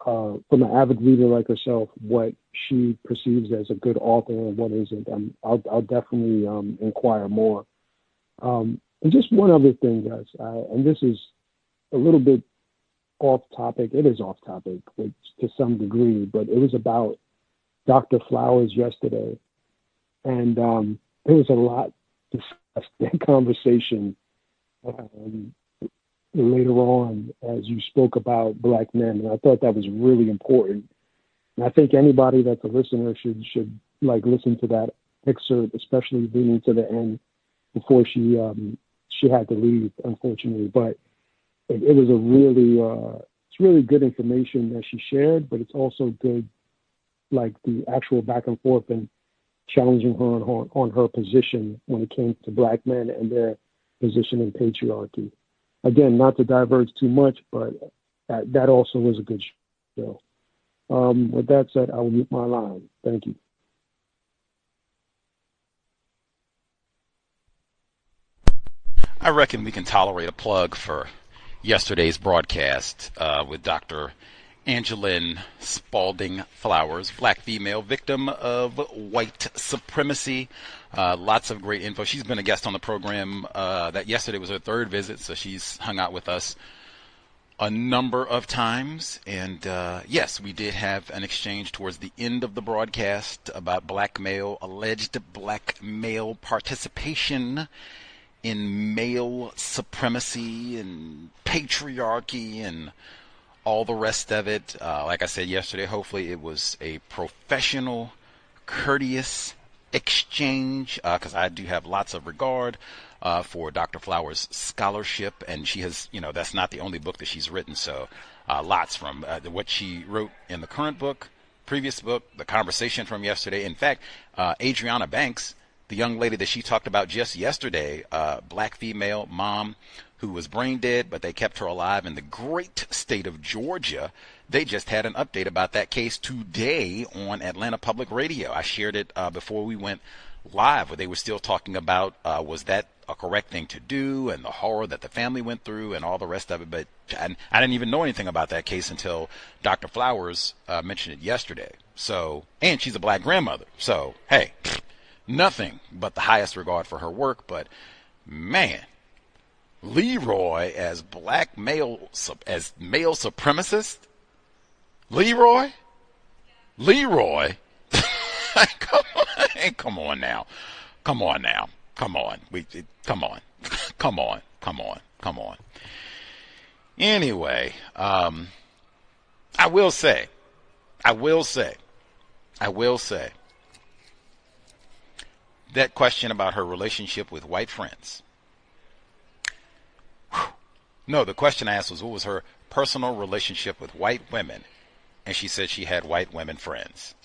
from an avid reader like herself, what she perceives as a good author and what isn't. I'll definitely inquire more. And just one other thing, guys, and this is a little bit off topic. It is off topic to some degree, but it was about Dr. Flowers yesterday. And there was a lot discussed in conversation later on as you spoke about black men. And I thought that was really important. And I think anybody that's a listener should like listen to that excerpt, especially leading to the end before she had to leave, unfortunately. But it was it's really good information that she shared, but it's also good, like the actual back and forth and challenging her on her position when it came to black men and their position in patriarchy. Again, not to diverge too much, but that also was a good show. With that said, I will mute my line. Thank you. I reckon we can tolerate a plug for yesterday's broadcast with Dr. Angeline Spalding Flowers, black female victim of white supremacy. Lots of great info. She's been a guest on the program. That yesterday was her third visit, so she's hung out with us a number of times, and yes, we did have an exchange towards the end of the broadcast about alleged blackmail participation in male supremacy and patriarchy and all the rest of it. Like I said yesterday, hopefully it was a professional, courteous exchange, because I do have lots of regard for Dr. Flowers' scholarship, and she has, that's not the only book that she's written, so lots from what she wrote in the current book, previous book, the conversation from yesterday. In fact, Adriana Banks, the young lady that she talked about just yesterday, black female mom who was brain dead, but they kept her alive in the great state of Georgia. They just had an update about that case today on Atlanta Public Radio. I shared it before we went live, where they were still talking about was that a correct thing to do, and the horror that the family went through and all the rest of it. But I didn't even know anything about that case until Dr. Flowers mentioned it yesterday. So, and she's a black grandmother. So, hey, nothing but the highest regard for her work. But man, Leroy as male supremacist? Leroy? Come on now. Anyway, I will say, that question about her relationship with white friends. No, the question I asked was, what was her personal relationship with white women? And she said she had white women friends.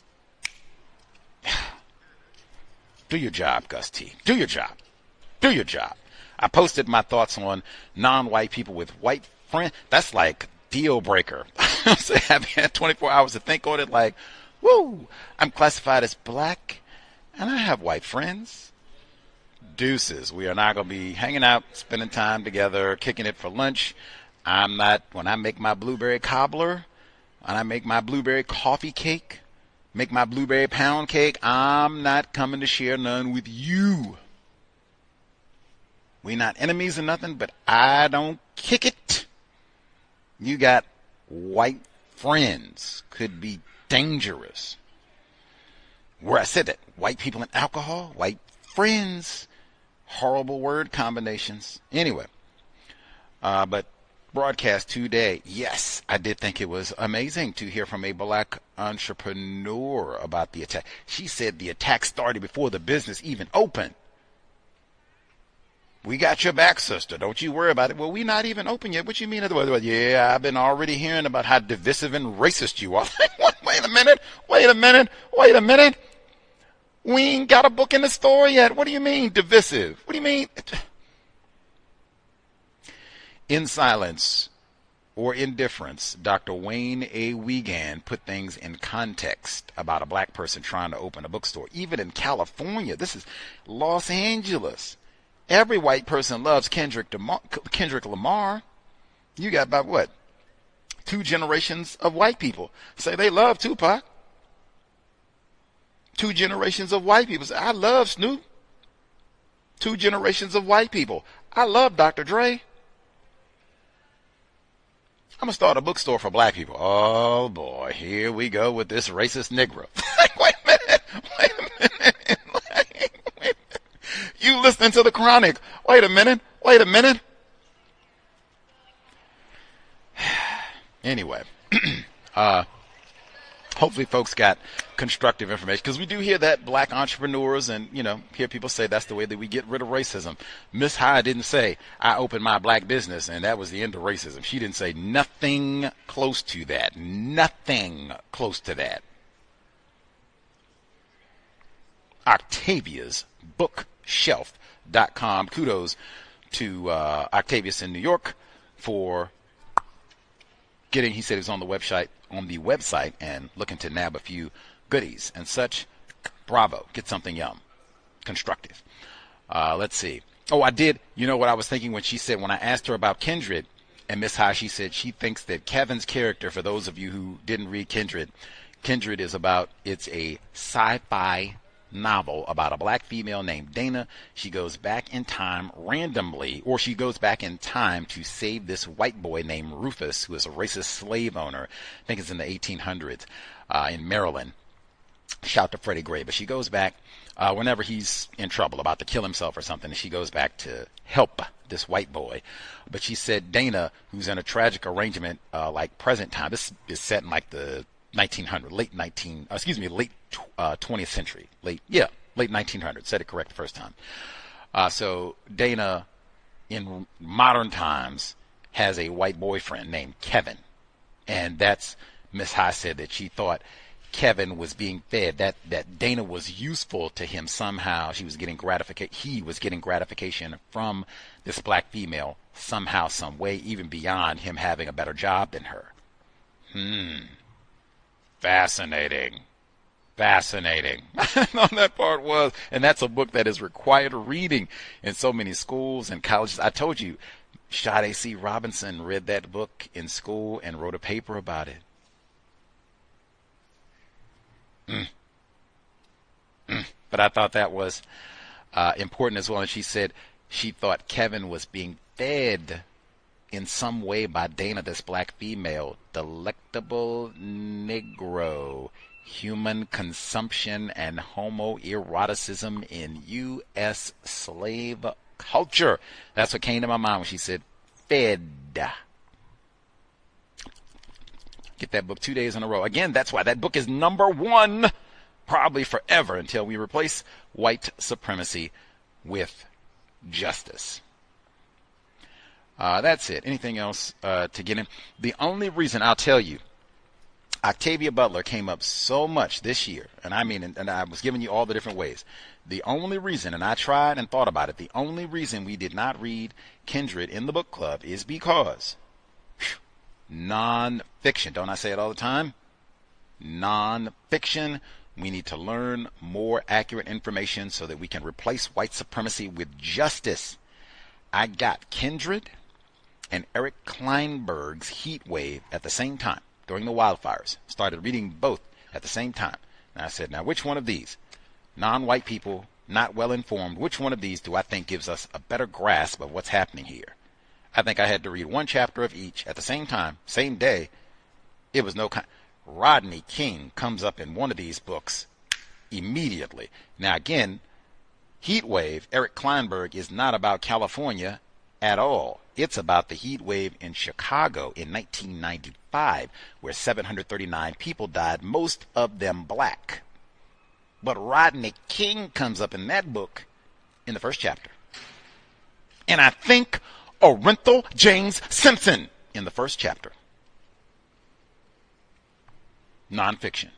Do your job, Gus T. Do your job. I posted my thoughts on non-white people with white friends. That's like deal breaker. So I've had 24 hours to think on it, like, woo, I'm classified as black and I have white friends. Deuces. We are not going to be hanging out, spending time together, kicking it for lunch. I'm not, when I make my blueberry cobbler, when I make my blueberry coffee cake, make my blueberry pound cake, I'm not coming to share none with you. We not enemies or nothing, but I don't kick it. You got white friends. Could be dangerous. Where I said that, white people and alcohol, white friends, horrible word combinations. Anyway, but broadcast today, yes, I did think it was amazing to hear from a black entrepreneur about the attack. She said the attack started before the business even opened. We got your back, sister. Don't you worry about it. Well, we not even open yet. What you mean? Yeah, I've been already hearing about how divisive and racist you are. Wait a minute. We ain't got a book in the store yet. What do you mean, divisive? What do you mean? In silence or indifference, Dr. Wayne A. Wiegand put things in context about a black person trying to open a bookstore. Even in California, this is Los Angeles. Every white person loves Kendrick Lamar. You got about what? 2 generations of white people say they love Tupac. 2 generations of white people say, I love Snoop. 2 generations of white people. I love Dr. Dre. I'm going to start a bookstore for black people. Oh boy, here we go with this racist Negro. Wait a minute. You listening to the Chronic. Wait a minute. Anyway, hopefully folks got constructive information, because we do hear that black entrepreneurs and, hear people say that's the way that we get rid of racism. Miss High didn't say, I opened my black business and that was the end of racism. She didn't say nothing close to that. Octavia's bookshelf.com. Kudos to Octavius in New York for getting, he said he was on the website and looking to nab a few goodies and such. Bravo. Get something constructive. Let's see. Oh, I did. You know what I was thinking when she said, when I asked her about Kindred and Miss High, she said she thinks that Kevin's character, for those of you who didn't read Kindred is about, it's a sci-fi novel about a black female named Dana. She goes back in time randomly, or she goes back in time to save this white boy named Rufus, who is a racist slave owner. I think it's in the 1800s in Maryland. Shout to Freddie Gray. But she goes back whenever he's in trouble, about to kill himself or something, and she goes back to help this white boy. But she said Dana, who's in a tragic arrangement like present time. This is set in like the 1900s, late 20th century. Late 1900s. Said it correct the first time. So Dana, in modern times, has a white boyfriend named Kevin. And that's, Miss High said that she thought Kevin was being fed, that Dana was useful to him somehow. He was getting gratification from this black female somehow, some way, even beyond him having a better job than her. Fascinating. No, that part was, and that's a book that is required reading in so many schools and colleges. I told you, Sade C. Robinson read that book in school and wrote a paper about it. But I thought that was important as well. And she said she thought Kevin was being fed in some way by Dana, this black female. Delectable Negro, human consumption and homoeroticism in U.S. slave culture. That's what came to my mind when she said fed. Get that book 2 days in a row. Again, that's why that book is #1, probably forever, until we replace white supremacy with justice. That's it. Anything else to get in? The only reason I'll tell you, Octavia Butler came up so much this year, and I was giving you all the different ways. The only reason, and I tried and thought about it, the only reason we did not read Kindred in the book club is because non-fiction. Don't I say it all the time? Non-fiction. We need to learn more accurate information so that we can replace white supremacy with justice. I got Kindred and Eric Kleinberg's Heat Wave at the same time during the wildfires. Started reading both at the same time. And I said, now which one of these, non-white people, not well informed, which one of these do I think gives us a better grasp of what's happening here? I think I had to read one chapter of each at the same time, same day. It was no kind. Rodney King comes up in one of these books immediately. Now again, Heat Wave, Eric Kleinberg, is not about California at all. It's about the heat wave in Chicago in 1995, where 739 people died, most of them black. But Rodney King comes up in that book in the first chapter. And I think Orenthal James Simpson in the first chapter. Nonfiction.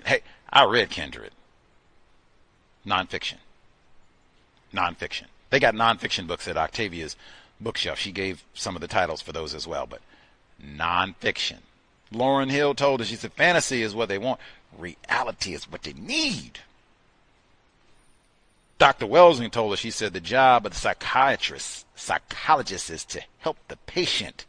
Hey, I read Kindred. Nonfiction. They got nonfiction books at Octavia's bookshelf. She gave some of the titles for those as well, but nonfiction. Lauryn Hill told us, she said, fantasy is what they want. Reality is what they need. Dr. Welsing told us, she said, the job of the psychologist is to help the patient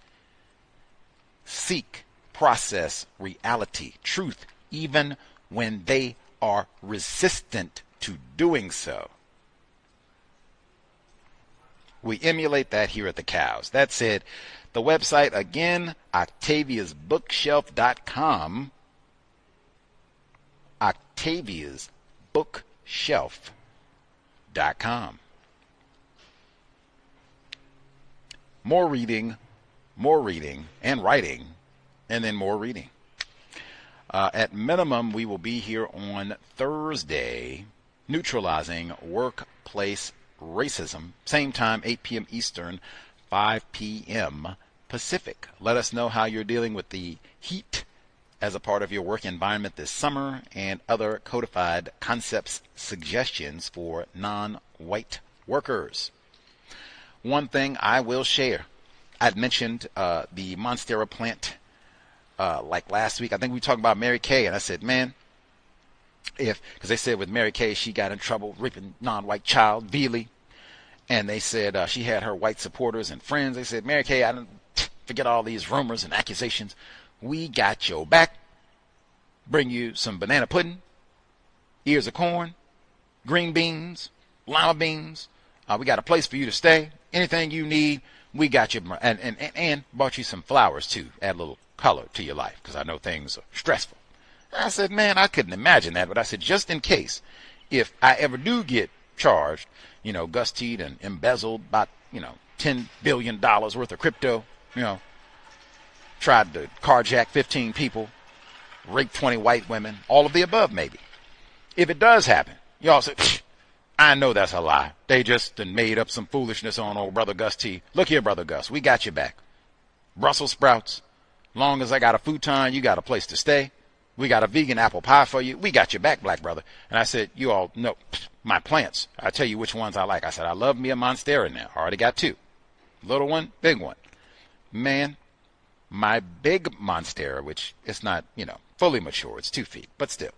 seek, process reality, truth, even when they are resistant to doing so. We emulate that here at the C.O.W.S. That said, the website, again, octaviasbookshelf.com. octaviasbookshelf.com. More reading, and writing, and then more reading. At minimum, we will be here on Thursday, neutralizing workplace racism. Same time, 8 p.m. Eastern, 5 p.m. Pacific. Let us know how you're dealing with the heat as a part of your work environment this summer, and other codified concepts, suggestions for non-white workers. One thing I will share, I'd mentioned the Monstera plant like last week. I think we talked about Mary Kay, and I said, man, because they said with Mary Kay, she got in trouble raping non-white child, Veely, and they said she had her white supporters and friends. They said, Mary Kay, I don't forget all these rumors and accusations. We got your back. Bring you some banana pudding, ears of corn, green beans, lima beans. We got a place for you to stay. Anything you need, we got you. And bought you some flowers, too. Add a little color to your life, because I know things are stressful. I said, man, I couldn't imagine that. But I said, just in case, if I ever do get charged, Gus T and embezzled about, $10 billion worth of crypto, tried to carjack 15 people, rape 20 white women, all of the above maybe. If it does happen, y'all say, I know that's a lie. They just made up some foolishness on old Brother Gus T. Look here, Brother Gus, we got you back. Brussels sprouts. Long as I got a futon, you got a place to stay. We got a vegan apple pie for you. We got your back, black brother. And I said, you all know my plants. I tell you which ones I like. I said, I love me a Monstera now. I already got 2. Little one, big one. Man, my big Monstera, which is not, fully mature. It's 2 feet, but still.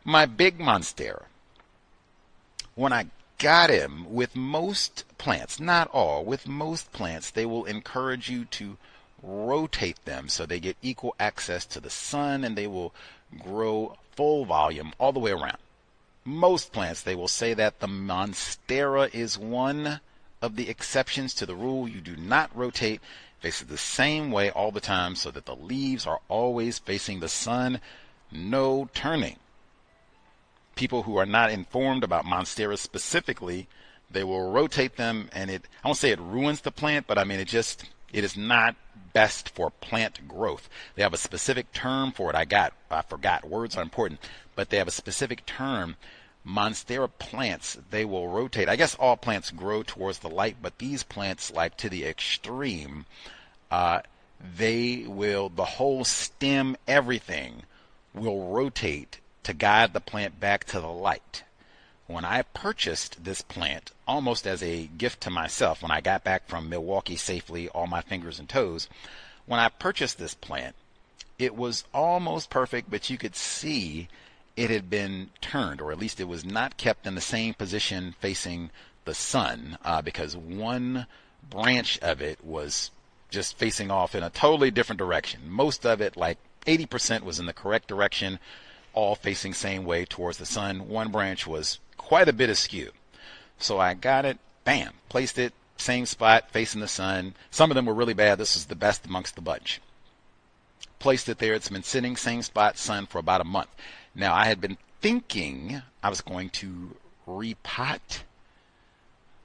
My big Monstera, when I got him, with most plants, not all, with most plants, they will encourage you to rotate them so they get equal access to the sun, and they will grow full volume all the way around. Most plants, they will say that the Monstera is one of the exceptions to the rule. You do not rotate, faces the same way all the time so that the leaves are always facing the sun, no turning. People who are not informed about Monstera specifically, they will rotate them, and I won't say it ruins the plant, but I mean it is not best for plant growth. They have a specific term for it. I forgot. Words are important, but they have a specific term. Monstera plants, they will rotate. I guess all plants grow towards the light, but these plants, like to the extreme, the whole stem, everything will rotate to guide the plant back to the light. When I purchased this plant, almost as a gift to myself, when I got back from Milwaukee safely, all my fingers and toes, when I purchased this plant, it was almost perfect, but you could see it had been turned, or at least it was not kept in the same position facing the sun, because one branch of it was just facing off in a totally different direction. Most of it, like 80%, was in the correct direction, all facing same way towards the sun. One branch was quite a bit askew. So I got it, bam, placed it, same spot, facing the sun. Some of them were really bad. This is the best amongst the bunch. Placed it there. It's been sitting same spot, sun, for about a month. Now, I had been thinking I was going to repot,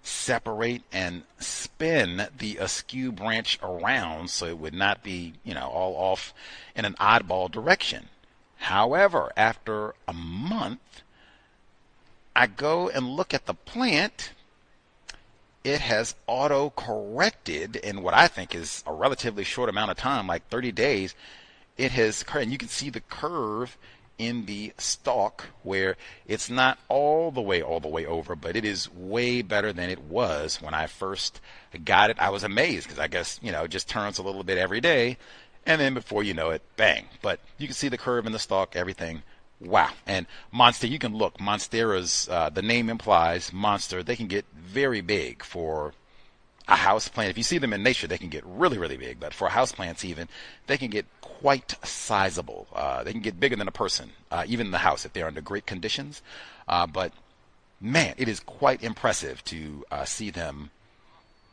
separate, and spin the askew branch around so it would not be, all off in an oddball direction. However, after a month, I go and look at the plant. It has auto-corrected in what I think is a relatively short amount of time, like 30 days. It has, and you can see the curve in the stalk where it's not all the way over, but it is way better than it was when I first got it. I was amazed because I guess, it just turns a little bit every day. And then before you know it, bang. But you can see the curve in the stalk, everything. Wow. And monster, you can look. Monsteras, the name implies monster. They can get very big for a house plant. If you see them in nature, they can get really, really big. But for house plants even, they can get quite sizable. They can get bigger than a person, even in the house if they're under great conditions. But, man, it is quite impressive to see them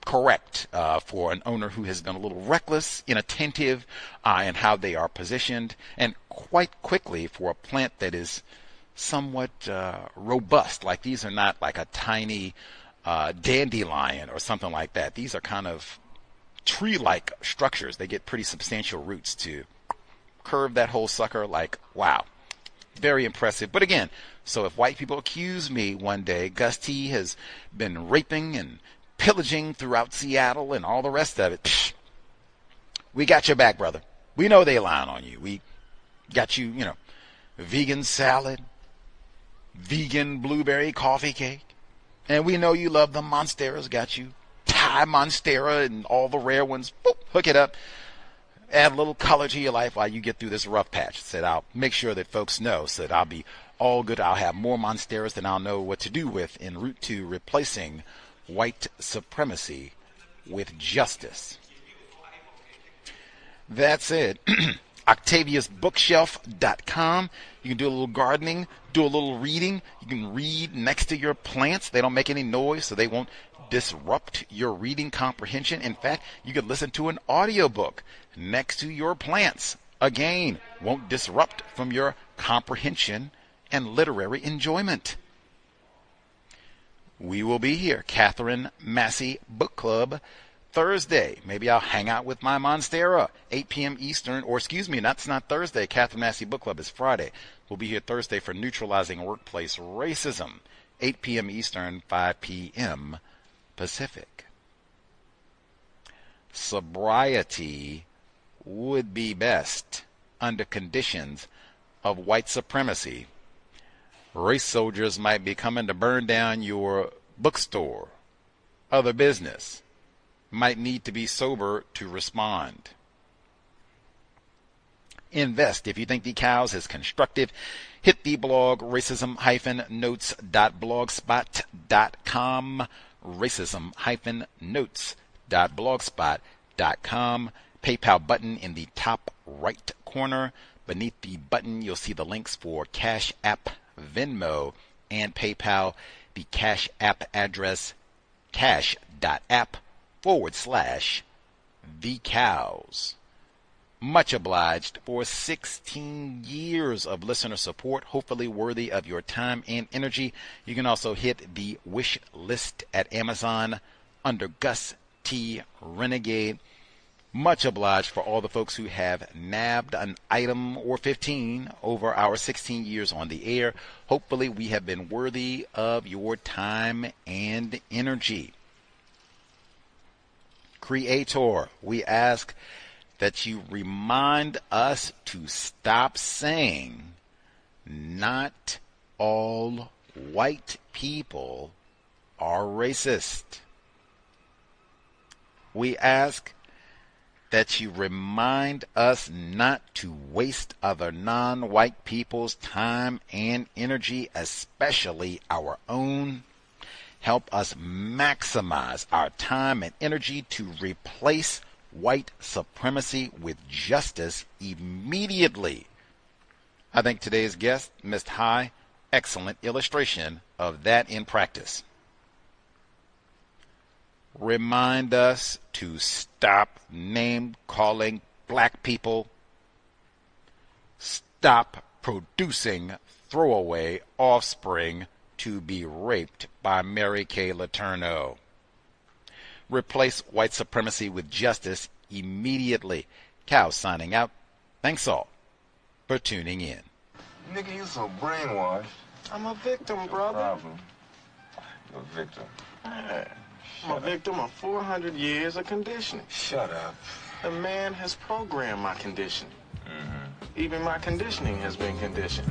correct for an owner who has been a little reckless, inattentive in how they are positioned, and quite quickly for a plant that is somewhat robust. Like these are not like a tiny dandelion or something like that. These are kind of tree-like structures. They get pretty substantial roots to curve that whole sucker. Like, wow, very impressive. But again, so if white people accuse me one day, Gus T has been raping and pillaging throughout Seattle and all the rest of it, we got your back, brother. We know they lying on you. We got you, vegan salad, vegan blueberry coffee cake, and we know you love the Monsteras. Got you Thai Monstera and all the rare ones. Boop, hook it up. Add a little color to your life while you get through this rough patch. Said I'll make sure that folks know, so that I'll be all good. I'll have more Monsteras than I'll know what to do with en route to replacing white supremacy with justice. That's it. OctaviasBookshelf.com. You can do a little gardening, do a little reading. You can read next to your plants. They don't make any noise, so they won't disrupt your reading comprehension. In fact, you could listen to an audiobook next to your plants. Again, won't disrupt from your comprehension and literary enjoyment. We will be here, Catherine Massey Book Club, Thursday. Maybe I'll hang out with my Monstera, 8 p.m. Eastern, or excuse me, that's not Thursday. Catherine Massey Book Club is Friday. We'll be here Thursday for Neutralizing Workplace Racism, 8 p.m. Eastern, 5 p.m. Pacific. Sobriety would be best under conditions of white supremacy. Race soldiers might be coming to burn down your bookstore. Other business might need to be sober to respond. Invest. If you think the C.O.W.S is constructive, hit the blog racism-notes.blogspot.com, racism-notes.blogspot.com. PayPal button in the top right corner. Beneath the button, you'll see the links for Cash App, Venmo, and PayPal. The Cash App address, cash.app/the-C.O.W.S. Much obliged for 16 years of listener support, hopefully worthy of your time and energy. You can also hit the wish list at Amazon under Gus T. Renegade. Much obliged for all the folks who have nabbed an item or 15 over our 16 years on the air. Hopefully we have been worthy of your time and energy. Creator, we ask that you remind us to stop saying not all white people are racist. We ask that you remind us not to waste other non-white people's time and energy, especially our own. Help us maximize our time and energy to replace white supremacy with justice immediately. I think today's guest, Ms. High, excellent illustration of that in practice. Remind us to stop name-calling black people. Stop producing throwaway offspring to be raped by Mary Kay Letourneau. Replace white supremacy with justice immediately. C.O.W.S signing out. Thanks all for tuning in. Nikki, you so brainwashed. I'm a victim, brother. No problem. You're a victim. I'm a victim of 400 years of conditioning. Shut up. The man has programmed my conditioning. Even my conditioning has been conditioned.